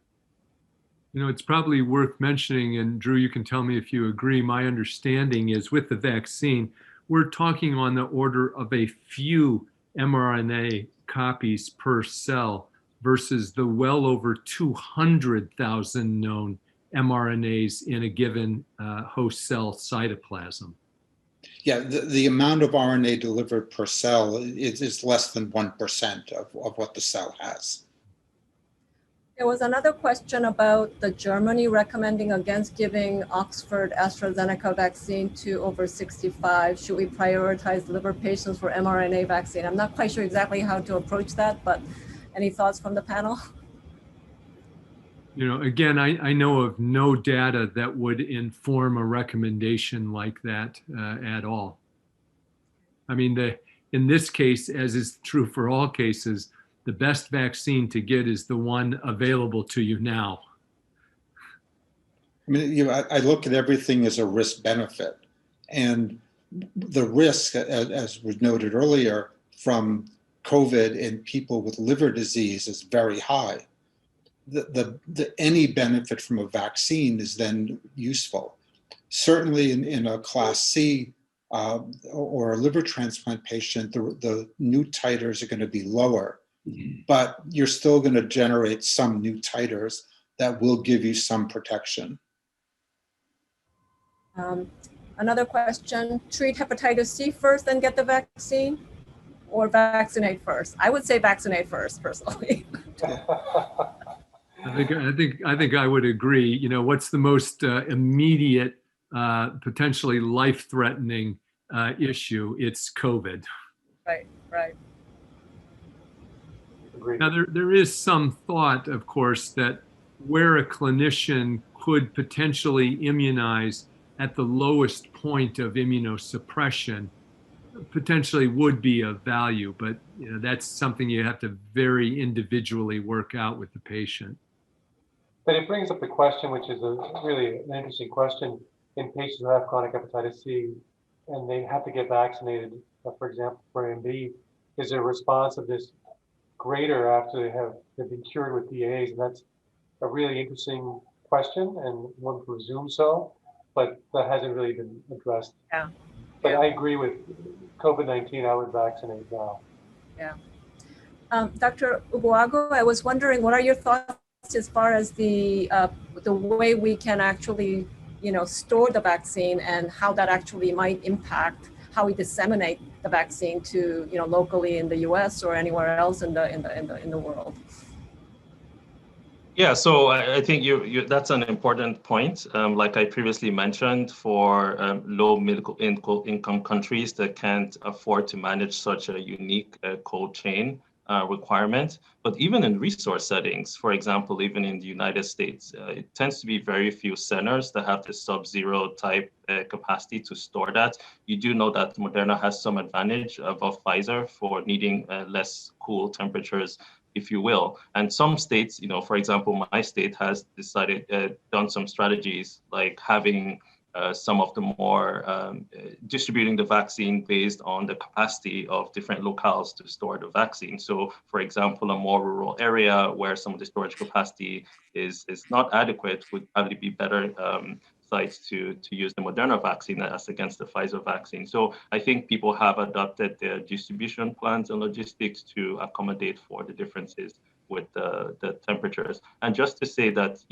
B: It's probably worth mentioning, and Drew, you can tell me if you agree, my understanding is with the vaccine, we're talking on the order of a few mRNA copies per cell versus the well over 200,000 known mRNAs in a given host cell cytoplasm.
E: Yeah, the amount of RNA delivered per cell is less than 1% of what the cell has.
A: There was another question about the Germany recommending against giving Oxford Astrazeneca vaccine to over 65. Should we prioritize liver patients for mRNA vaccine? I'm not quite sure exactly how to approach that, but any thoughts from the panel?
B: Again, I know of no data that would inform a recommendation like that at all. I mean, in this case, as is true for all cases, the best vaccine to get is the one available to you now.
E: I mean, I look at everything as a risk-benefit, and the risk, as was noted earlier, from COVID in people with liver disease is very high. Any benefit from a vaccine is then useful. Certainly in a class C or a liver transplant patient, the new titers are going to be lower, but you're still going to generate some new titers that will give you some protection.
A: Another question, treat hepatitis C first and get the vaccine, or vaccinate first? I would say vaccinate first, personally.
B: I think I would agree. What's the most immediate, potentially life-threatening issue? It's COVID.
A: Right.
C: Agreed.
B: Now, there is some thought, of course, that where a clinician could potentially immunize at the lowest point of immunosuppression potentially would be of value, but that's something you have to very individually work out with the patient.
C: But it brings up the question, which is really an interesting question, in patients who have chronic hepatitis C and they have to get vaccinated, for example, for MB, is their response of this greater after they've been cured with DAs? And that's a really interesting question, and one presumes so, but that hasn't really been addressed.
A: Yeah.
C: But I agree with COVID-19, I would vaccinate now.
A: Yeah. Dr. Ogbuagu, I was wondering, what are your thoughts as far as the way we can actually, store the vaccine and how that actually might impact how we disseminate the vaccine to, locally in the U.S. or anywhere else in the world?
F: Yeah, so I think that's an important point. Like I previously mentioned, for low middle income countries that can't afford to manage such a unique cold chain requirement. But even in resource settings, for example, even in the United States, it tends to be very few centers that have the sub-zero type capacity to store that. You do know that Moderna has some advantage above Pfizer for needing less cool temperatures, if you will. And some states, for example, my state has decided, done some strategies like having some of the more distributing the vaccine based on the capacity of different locales to store the vaccine. So, for example, a more rural area where some of the storage capacity is not adequate would probably be better sites to use the Moderna vaccine as against the Pfizer vaccine. So I think people have adopted their distribution plans and logistics to accommodate for the differences with the temperatures. And just to say that,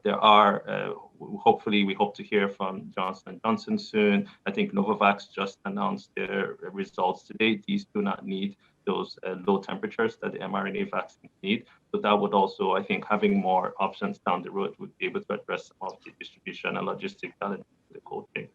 F: there are, hopefully we hope to hear from Johnson & Johnson soon. I think Novavax just announced their results today. These do not need those low temperatures that the mRNA vaccines need. So that would also, I think, having more options down the road would be able to address some of the distribution and logistic challenges of the cold chain.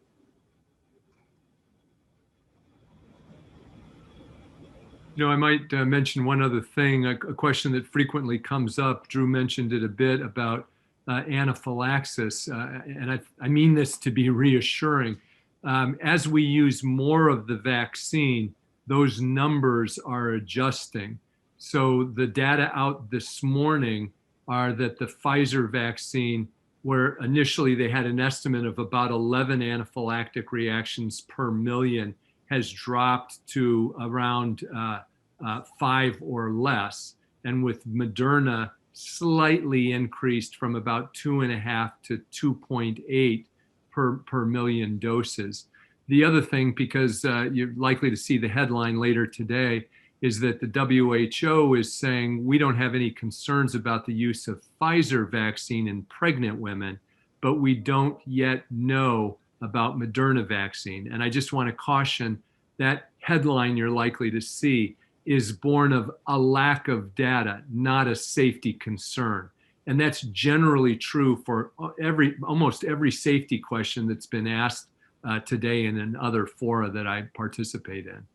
B: I might mention one other thing, a question that frequently comes up. Drew mentioned it a bit about anaphylaxis, and I mean this to be reassuring. As we use more of the vaccine, those numbers are adjusting. So the data out this morning are that the Pfizer vaccine, where initially they had an estimate of about 11 anaphylactic reactions per million, has dropped to around 5 or less. And with Moderna, slightly increased from about 2.5 to 2.8 per million doses. The other thing, because you're likely to see the headline later today, is that the WHO is saying we don't have any concerns about the use of Pfizer vaccine in pregnant women, but we don't yet know about Moderna vaccine. And I just want to caution that headline you're likely to see is born of a lack of data, not a safety concern. And that's generally true for almost every safety question that's been asked today and in other fora that I participate in.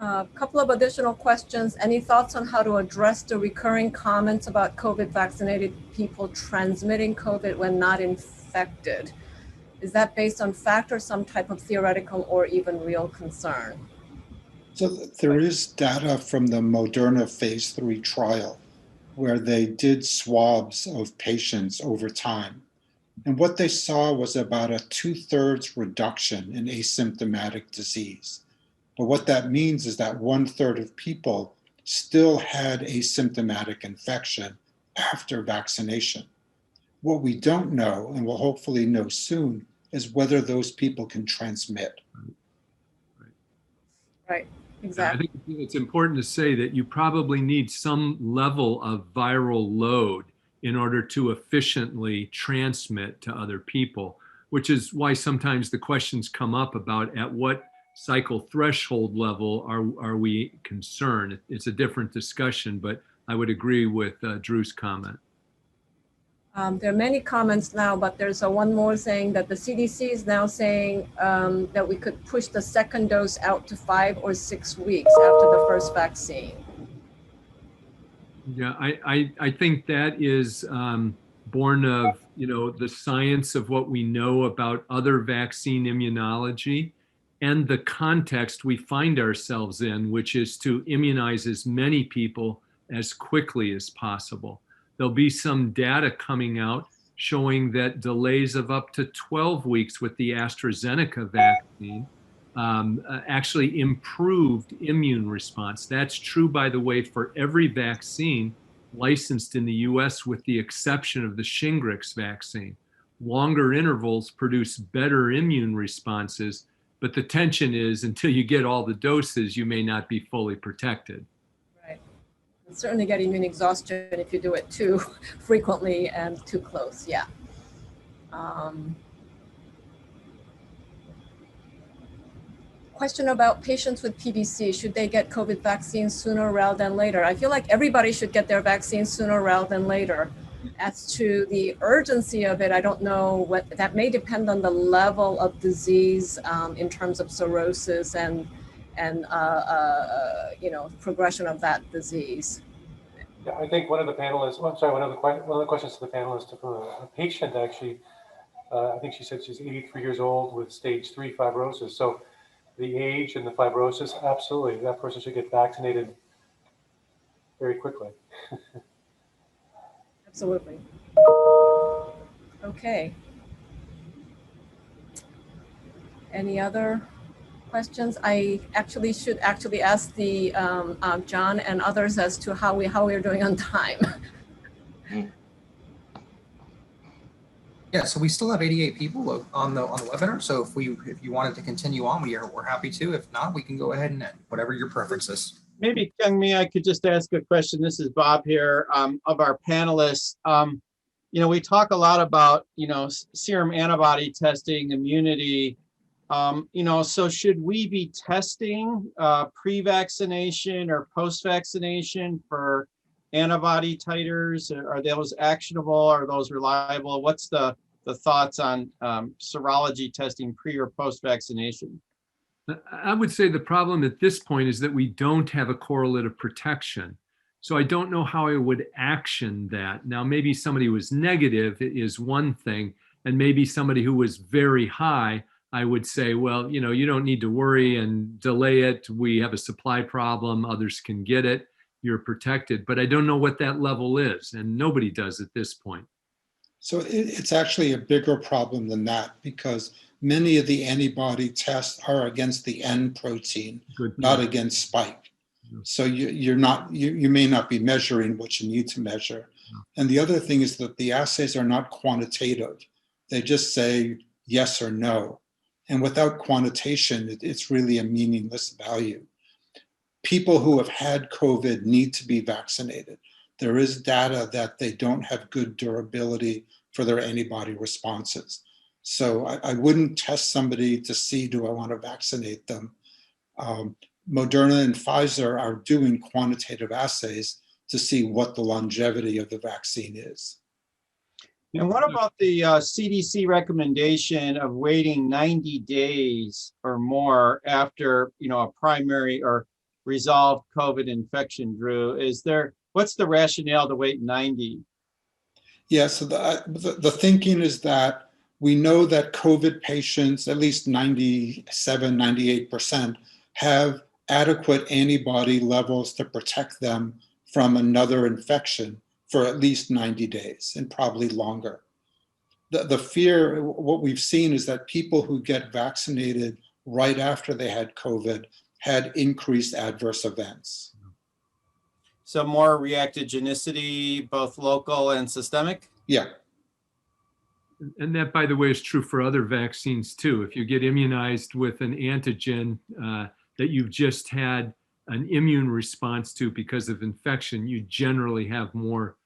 A: A couple of additional questions. Any thoughts on how to address the recurring comments about COVID vaccinated people transmitting COVID when not infected? Is that based on fact or some type of theoretical or even real concern?
E: So there is data from the Moderna phase 3 trial where they did swabs of patients over time. And what they saw was about a 2/3 reduction in asymptomatic disease. But what that means is that 1/3 of people still had asymptomatic infection after vaccination. What we don't know, and we'll hopefully know soon, is whether those people can transmit.
A: Right, exactly.
B: I think it's important to say that you probably need some level of viral load in order to efficiently transmit to other people, which is why sometimes the questions come up about at what cycle threshold level are we concerned. It's a different discussion, but I would agree with Drew's comment.
A: There are many comments now, but there's one more saying that the CDC is now saying that we could push the second dose out to 5 or 6 weeks after the first vaccine.
B: Yeah, I think that is born of the science of what we know about other vaccine immunology and the context we find ourselves in, which is to immunize as many people as quickly as possible. There'll be some data coming out showing that delays of up to 12 weeks with the Astrazeneca vaccine actually improved immune response. That's true, by the way, for every vaccine licensed in the US with the exception of the Shingrix vaccine. Longer intervals produce better immune responses, but the tension is until you get all the doses, you may not be fully protected.
A: Right. And certainly get immune exhaustion if you do it too frequently and too close, yeah. Question about patients with PBC. Should they get COVID vaccines sooner rather than later? I feel like everybody should get their vaccine sooner rather than later. As to the urgency of it, I don't know what that may depend on the level of disease in terms of cirrhosis and progression of that disease.
C: Yeah, I think one of the panelists, one of the questions to the panelists from a patient actually, I think she said she's 83 years old with stage 3 fibrosis. So the age and the fibrosis, absolutely, that person should get vaccinated very quickly.
A: Absolutely. Okay. Any other questions? I actually should ask the John and others as to how we're doing on time.
G: Yeah, so we still have 88 people on the webinar. So if you wanted to continue on, we're happy to. If not, we can go ahead and end, whatever your preference is.
H: Maybe, Kyong-Mi, I could just ask a question. This is Bob here, of our panelists. You know, we talk a lot about, you know, serum antibody testing, immunity. You know, so should we be testing pre-vaccination or post-vaccination for antibody titers? Are those actionable? Are those reliable? What's the thoughts on serology testing pre or post-vaccination?
B: I would say the problem at this point is that we don't have a correlate of protection. So I don't know how I would action that. Now, maybe somebody who was negative is one thing, and maybe somebody who was very high, I would say, well, you know, you don't need to worry and delay it. We have a supply problem. Others can get it. You're protected. But I don't know what that level is, and nobody does at this point.
E: So it's actually a bigger problem than that, because many of the antibody tests are against the N protein, not against spike. So you may not be measuring what you need to measure. And the other thing is that the assays are not quantitative. They just say yes or no. And without quantitation, it's really a meaningless value. People who have had COVID need to be vaccinated. There is data that they don't have good durability for their antibody responses. So I wouldn't test somebody to see, do I want to vaccinate them? Moderna and Pfizer are doing quantitative assays to see what the longevity of the vaccine is.
H: And what about the CDC recommendation of waiting 90 days or more after, you know, a primary or resolved COVID infection, Drew? What's the rationale to wait 90?
E: Yeah, so the thinking is that we know that COVID patients, at least 97, 98%, have adequate antibody levels to protect them from another infection for at least 90 days and probably longer. The fear, what we've seen is that people who get vaccinated right after they had COVID had increased adverse events.
H: So more reactogenicity, both local and systemic?
E: Yeah.
B: And that, by the way, is true for other vaccines too. If you get immunized with an antigen that you've just had an immune response to because of infection, you generally have more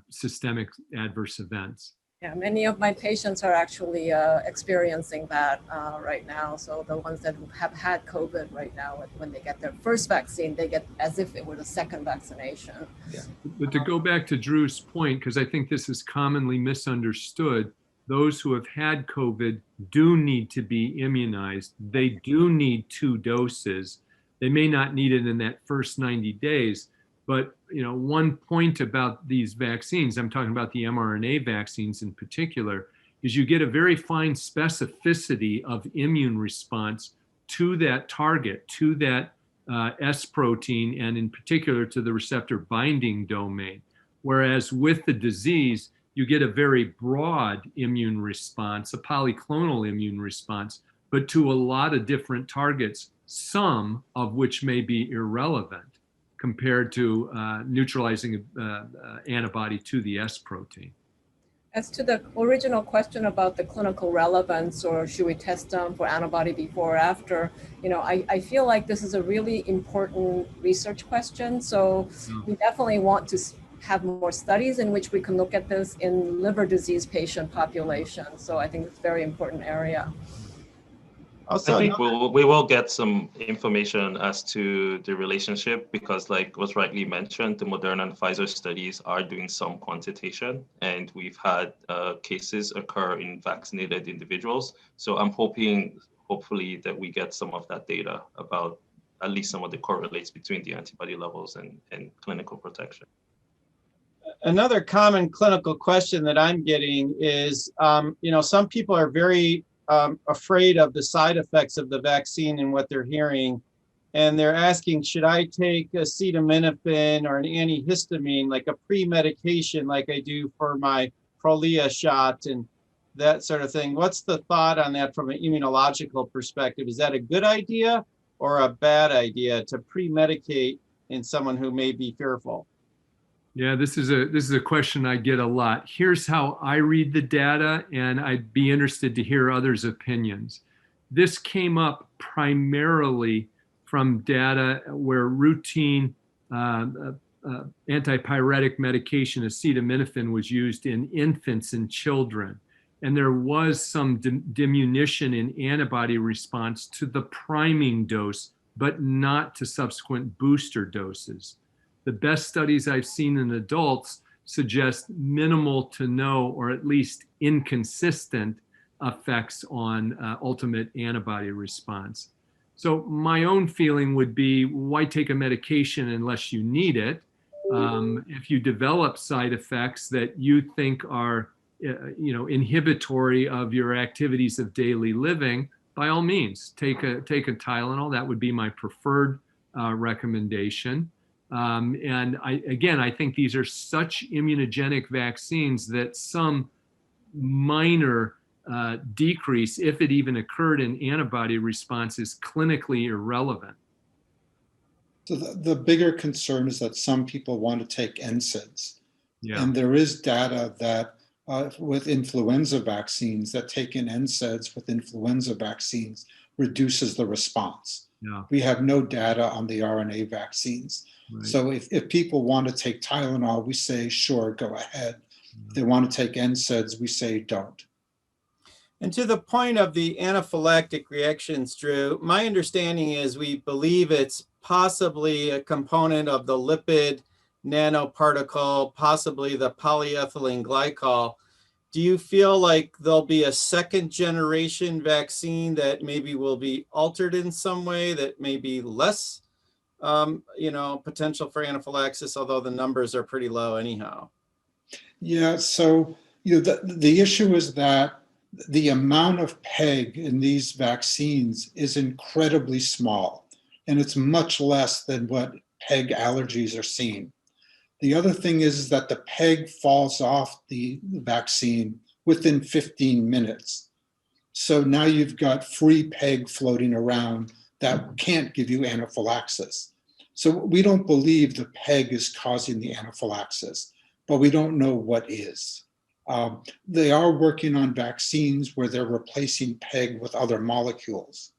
B: systemic adverse events.
A: Yeah, many of my patients are actually experiencing that right now. So the ones that have had COVID right now, when they get their first vaccine, they get as if it were the second vaccination.
E: Yeah.
B: But to go back to Drew's point, because I think this is commonly misunderstood, those who have had COVID do need to be immunized. They do need 2 doses. They may not need it in that first 90 days. But you know, one point about these vaccines, I'm talking about the mRNA vaccines in particular, is you get a very fine specificity of immune response to that target, to that S protein, and in particular to the receptor binding domain. Whereas with the disease, you get a very broad immune response, a polyclonal immune response, but to a lot of different targets, some of which may be irrelevant compared to neutralizing antibody to the S protein.
A: As to the original question about the clinical relevance, or should we test them for antibody before or after, you know, I feel like this is a really important research question. So we definitely want to have more studies in which we can look at this in liver disease patient population. So I think it's a very important area.
F: Also, I think we will get some information as to the relationship, because like was rightly mentioned, the Moderna and Pfizer studies are doing some quantitation, and we've had cases occur in vaccinated individuals. So I'm hopefully that we get some of that data about at least some of the correlates between the antibody levels and clinical protection.
H: Another common clinical question that I'm getting is, you know, some people are very afraid of the side effects of the vaccine and what they're hearing. And they're asking, should I take acetaminophen or an antihistamine, like a pre-medication, like I do for my Prolia shot and that sort of thing? What's the thought on that from an immunological perspective? Is that a good idea or a bad idea to pre-medicate in someone who may be fearful?
B: Yeah, this is a question I get a lot. Here's how I read the data, and I'd be interested to hear others' opinions. This came up primarily from data where routine antipyretic medication, acetaminophen, was used in infants and children. And there was some diminution in antibody response to the priming dose, but not to subsequent booster doses. The best studies I've seen in adults suggest minimal to no, or at least inconsistent effects on ultimate antibody response. So my own feeling would be, why take a medication unless you need it? If you develop side effects that you think are inhibitory of your activities of daily living, by all means, take a Tylenol. That would be my preferred recommendation. And I think these are such immunogenic vaccines that some minor decrease, if it even occurred, in antibody response is clinically irrelevant.
E: So the bigger concern is that some people want to take NSAIDs.
B: Yeah.
E: And there is data that with influenza vaccines, that taking NSAIDs with influenza vaccines reduces the response.
B: Yeah.
E: We have no data on the RNA vaccines.
B: Right.
E: So if people want to take Tylenol, we say, sure, go ahead. If they want to take NSAIDs, we say, don't.
H: And to the point of the anaphylactic reactions, Drew, my understanding is we believe it's possibly a component of the lipid nanoparticle, possibly the polyethylene glycol. Do you feel like there'll be a second generation vaccine that maybe will be altered in some way, that may be less, potential for anaphylaxis, although the numbers are pretty low anyhow?
E: Yeah, so the issue is that the amount of PEG in these vaccines is incredibly small, and it's much less than what PEG allergies are seen. The other thing is that the PEG falls off the vaccine within 15 minutes. So now you've got free PEG floating around that can't give you anaphylaxis. So we don't believe the PEG is causing the anaphylaxis, but we don't know what is. They are working on vaccines where they're replacing PEG with other molecules.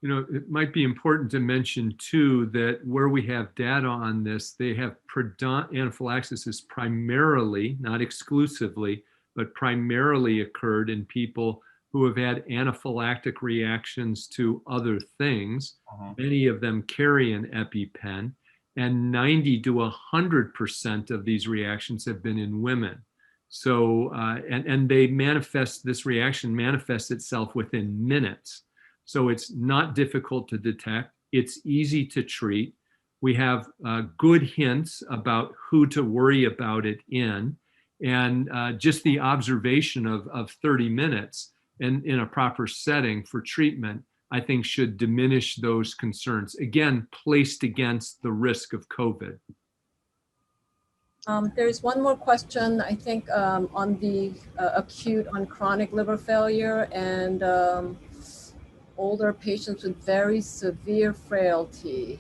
B: It might be important to mention too that where we have data on this, they have anaphylaxis is primarily, not exclusively, but primarily occurred in people who have had anaphylactic reactions to other things. Many of them carry an EpiPen, and 90 to 100% of these reactions have been in women. So, and they this reaction manifests itself within minutes. So it's not difficult to detect. It's easy to treat. We have good hints about who to worry about it in. And just the observation of 30 minutes and in a proper setting for treatment, I think should diminish those concerns, again, placed against the risk of COVID.
A: There's one more question, I think, on the acute on chronic liver failure and older patients with very severe frailty,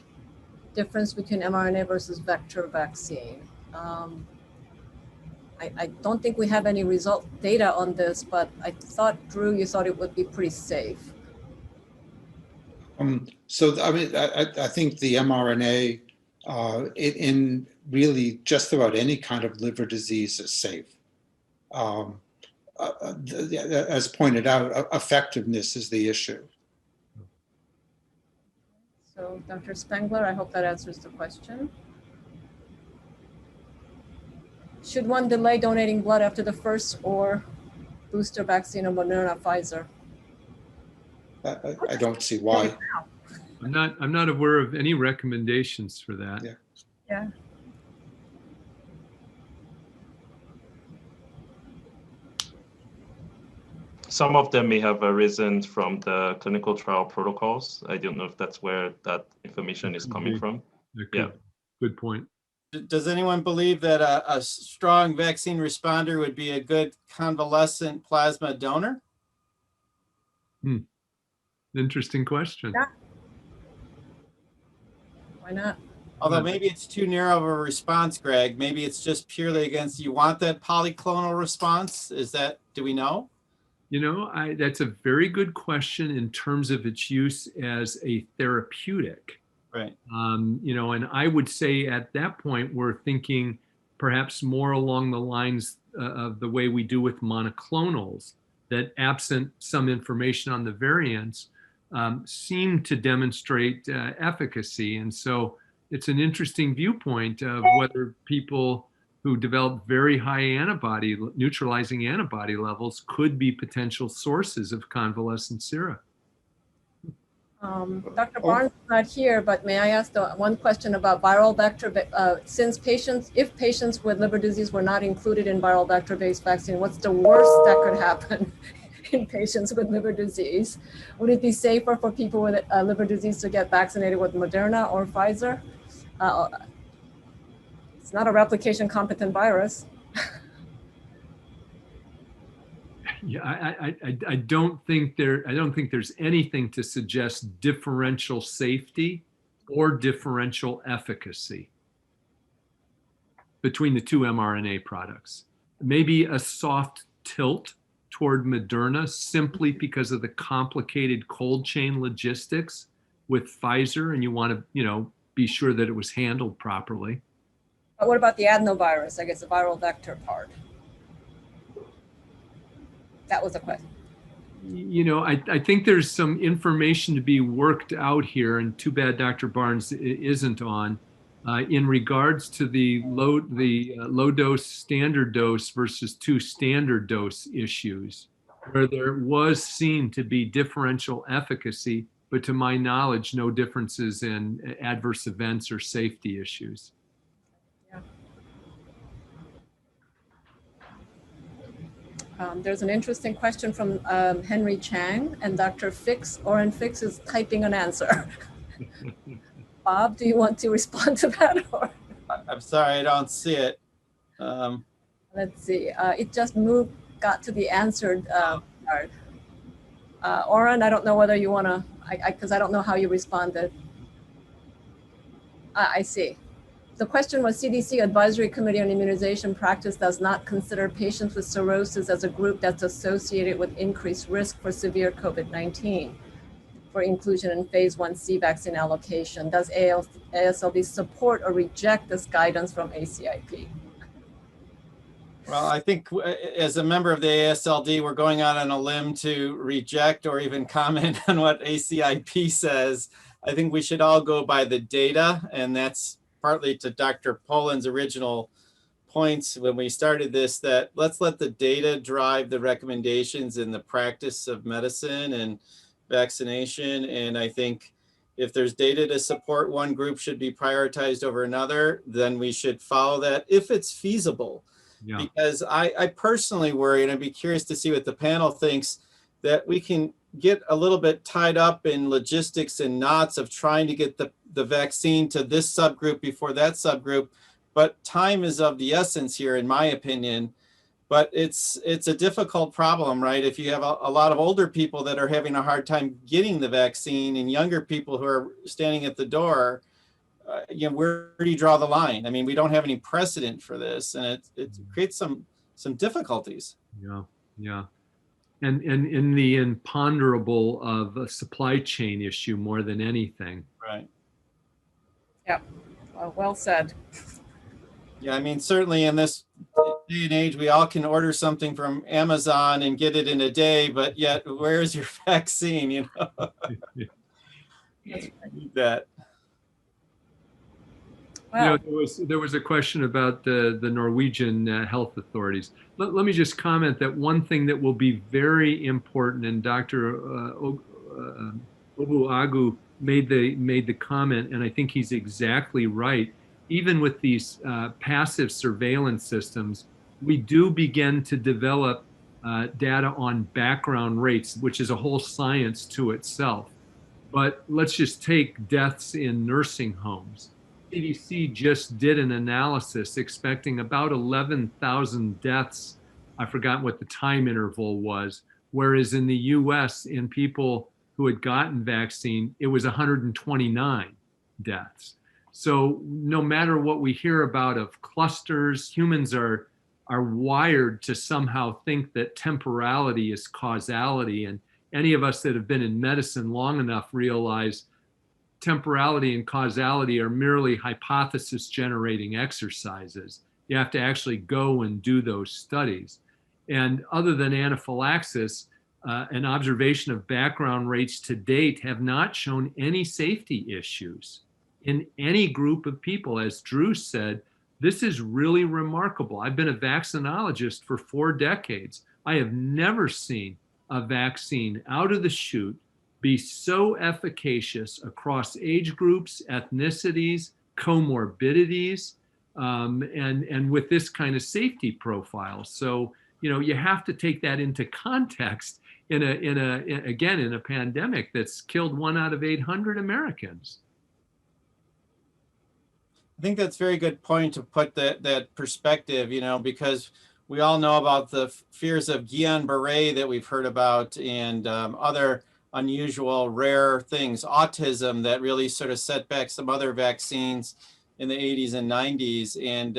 A: difference between mRNA versus vector vaccine. I don't think we have any data on this, but I thought, Drew, you thought it would be pretty safe.
E: I think the mRNA in really just about any kind of liver disease is safe. As pointed out, effectiveness is the issue.
A: So Dr. Spengler, I hope that answers the question. Should one delay donating blood after the first or booster vaccine of Mrna, Pfizer?
E: I don't see why.
B: I'm not aware of any recommendations for that.
E: Yeah.
A: Yeah.
F: Some of them may have arisen from the clinical trial protocols. I don't know if that's where that information is coming from. Yeah.
B: Good point.
H: Does anyone believe that a strong vaccine responder would be a good convalescent plasma donor?
B: Interesting question.
A: Yeah. Why not?
H: Although maybe it's too narrow of a response, Greg. Maybe it's just purely against, you want that polyclonal response? Is that, do we know?
B: That's a very good question in terms of its use as a therapeutic.
H: Right.
B: And I would say at that point, we're thinking perhaps more along the lines of the way we do with monoclonals, that absent some information on the variants, seem to demonstrate efficacy. And so it's an interesting viewpoint of whether people who develop very high neutralizing antibody levels could be potential sources of convalescent sera.
A: Dr. Barnes is not here, but may I ask one question about viral vector? If patients with liver disease were not included in viral vector-based vaccine, what's the worst that could happen in patients with liver disease? Would it be safer for people with liver disease to get vaccinated with Moderna or Pfizer? It's not a replication competent virus.
B: Yeah, I don't think there's anything to suggest differential safety or differential efficacy between the two mRNA products. Maybe a soft tilt toward Moderna simply because of the complicated cold chain logistics with Pfizer, and you want to, be sure that it was handled properly.
A: But what about the adenovirus? I guess the viral vector part. That was a question.
B: I think there's some information to be worked out here, and too bad Dr. Barnes isn't on, in regards to the low dose, standard dose versus 2 standard dose issues, where there was seen to be differential efficacy, but to my knowledge, no differences in adverse events or safety issues.
A: There's an interesting question from Henry Chang, and Dr. Oren Fix is typing an answer. Bob, do you want to respond to that? Or?
H: I'm sorry, I don't see it.
A: Let's see. It just got to the answered part. Oren, I don't know whether you want to, because I don't know how you responded. I see. The question was, CDC Advisory Committee on Immunization Practice does not consider patients with cirrhosis as a group that's associated with increased risk for severe COVID-19 for inclusion in phase 1C vaccine allocation. Does AASLD support or reject this guidance from ACIP?
H: Well, I think as a member of the AASLD, we're going out on a limb to reject or even comment on what ACIP says. I think we should all go by the data, and that's partly to Dr. Poland's original points when we started this, that let's let the data drive the recommendations in the practice of medicine and vaccination. And I think if there's data to support one group should be prioritized over another, then we should follow that if it's feasible. Yeah. Because I personally worry, and I'd be curious to see what the panel thinks, that we can get a little bit tied up in logistics and knots of trying to get the vaccine to this subgroup before that subgroup. But time is of the essence here, in my opinion. But it's a difficult problem, right? If you have a lot of older people that are having a hard time getting the vaccine and younger people who are standing at the door, where do you draw the line? I mean, we don't have any precedent for this, and it creates some difficulties.
B: Yeah. And in the imponderable of a supply chain issue more than anything.
H: Right.
A: Yeah, well said.
H: Yeah, I mean, certainly in this day and age, we all can order something from Amazon and get it in a day, but yet where's your vaccine, that.
A: Wow.
B: There was a question about the Norwegian health authorities. Let me just comment that one thing that will be very important, and Dr. Ogbuagu made the comment, and I think he's exactly right. Even with these passive surveillance systems, we do begin to develop data on background rates, which is a whole science to itself. But let's just take deaths in nursing homes. CDC just did an analysis expecting about 11,000 deaths. I forgot what the time interval was. Whereas in the US, in people who had gotten vaccine, it was 129 deaths. So no matter what we hear about of clusters, humans are are wired to somehow think that temporality is causality. And any of us that have been in medicine long enough realize temporality and causality are merely hypothesis generating exercises. You have to actually go and do those studies. And other than anaphylaxis, an observation of background rates to date have not shown any safety issues in any group of people. As Drew said, this is really remarkable. I've been a vaccinologist for 4 decades. I have never seen a vaccine out of the chute be so efficacious across age groups, ethnicities, comorbidities, and with this kind of safety profile. So, you know, you have to take that into context in a pandemic that's killed 1 out of 800 Americans.
H: I think that's a very good point to put that perspective, you know, because we all know about the fears of Guillain-Barré that we've heard about, and other unusual rare things, autism that really sort of set back some other vaccines in the 80s and 90s. And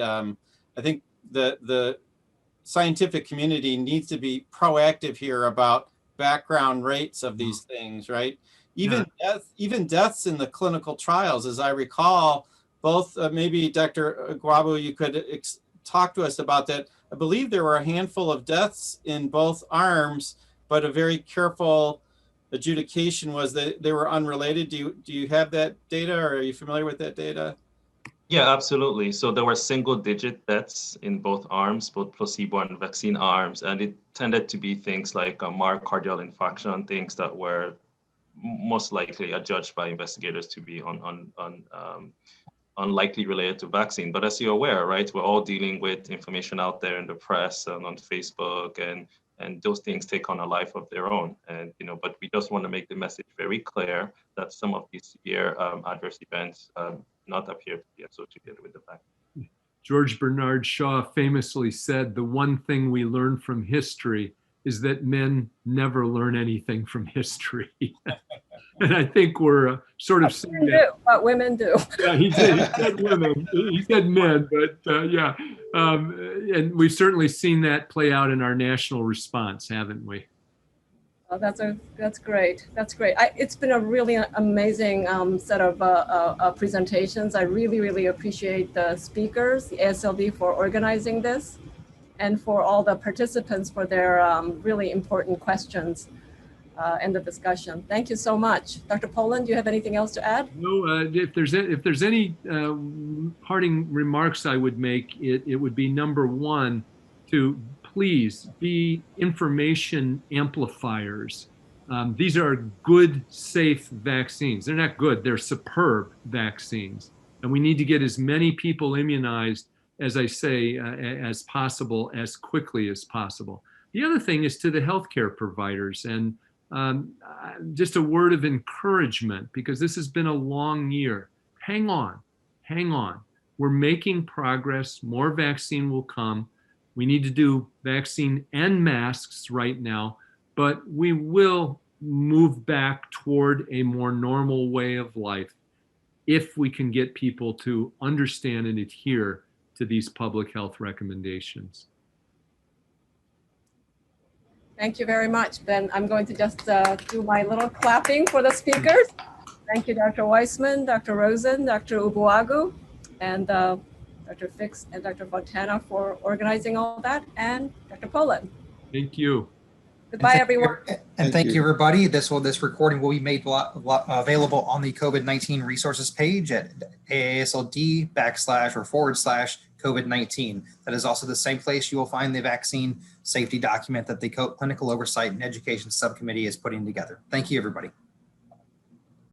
H: I think the scientific community needs to be proactive here about background rates of these things, right? Even deaths in the clinical trials, as I recall, both maybe Dr. Ogbuagu, you could talk to us about that. I believe there were a handful of deaths in both arms, but a very careful adjudication was that they were unrelated. Do you have that data, or are you familiar with that data?
F: Yeah, absolutely. So there were single-digit deaths in both arms, both placebo and vaccine arms, and it tended to be things like myocardial infarction, things that were most likely adjudged by investigators to be unlikely related to vaccine. But as you're aware, right, we're all dealing with information out there in the press and on Facebook, and those things take on a life of their own. And, you know, but we just want to make the message very clear that some of these severe adverse events not appear to be associated with the vaccine.
B: George Bernard Shaw famously said, the one thing we learn from history is that men never learn anything from history. And I think we're sort of seeing that.
A: But women do.
B: Yeah, he said women. He said men, but yeah. And we've certainly seen that play out in our national response, haven't we?
A: Oh, that's great. That's great. It's been a really amazing set of presentations. I really appreciate the speakers, the AASLD, for organizing this, and for all the participants for their really important questions and the discussion. Thank you so much. Dr. Poland, do you have anything else to add?
B: No, if there's any parting remarks I would make, it would be, number one, to please be information amplifiers. These are good, safe vaccines. They're not good, they're superb vaccines. And we need to get as many people immunized, as I say, as possible, as quickly as possible. The other thing is to the healthcare providers, and just a word of encouragement, because this has been a long year. Hang on. We're making progress. More vaccine will come. We need to do vaccine and masks right now, but we will move back toward a more normal way of life if we can get people to understand and adhere to these public health recommendations.
A: Thank you very much. Then I'm going to just do my little clapping for the speakers. Thank you, Dr. Weissman, Dr. Rosen, Dr. Ogbuagu, and Dr. Fix and Dr. Fontana for organizing all that, and Dr. Poland.
B: Thank you.
A: Goodbye, everyone.
G: And thank you, everybody. This recording will be made available on the COVID-19 resources page at AASLD//COVID-19. That is also the same place you will find the vaccine safety document that the Clinical Oversight and Education Subcommittee is putting together. Thank you, everybody.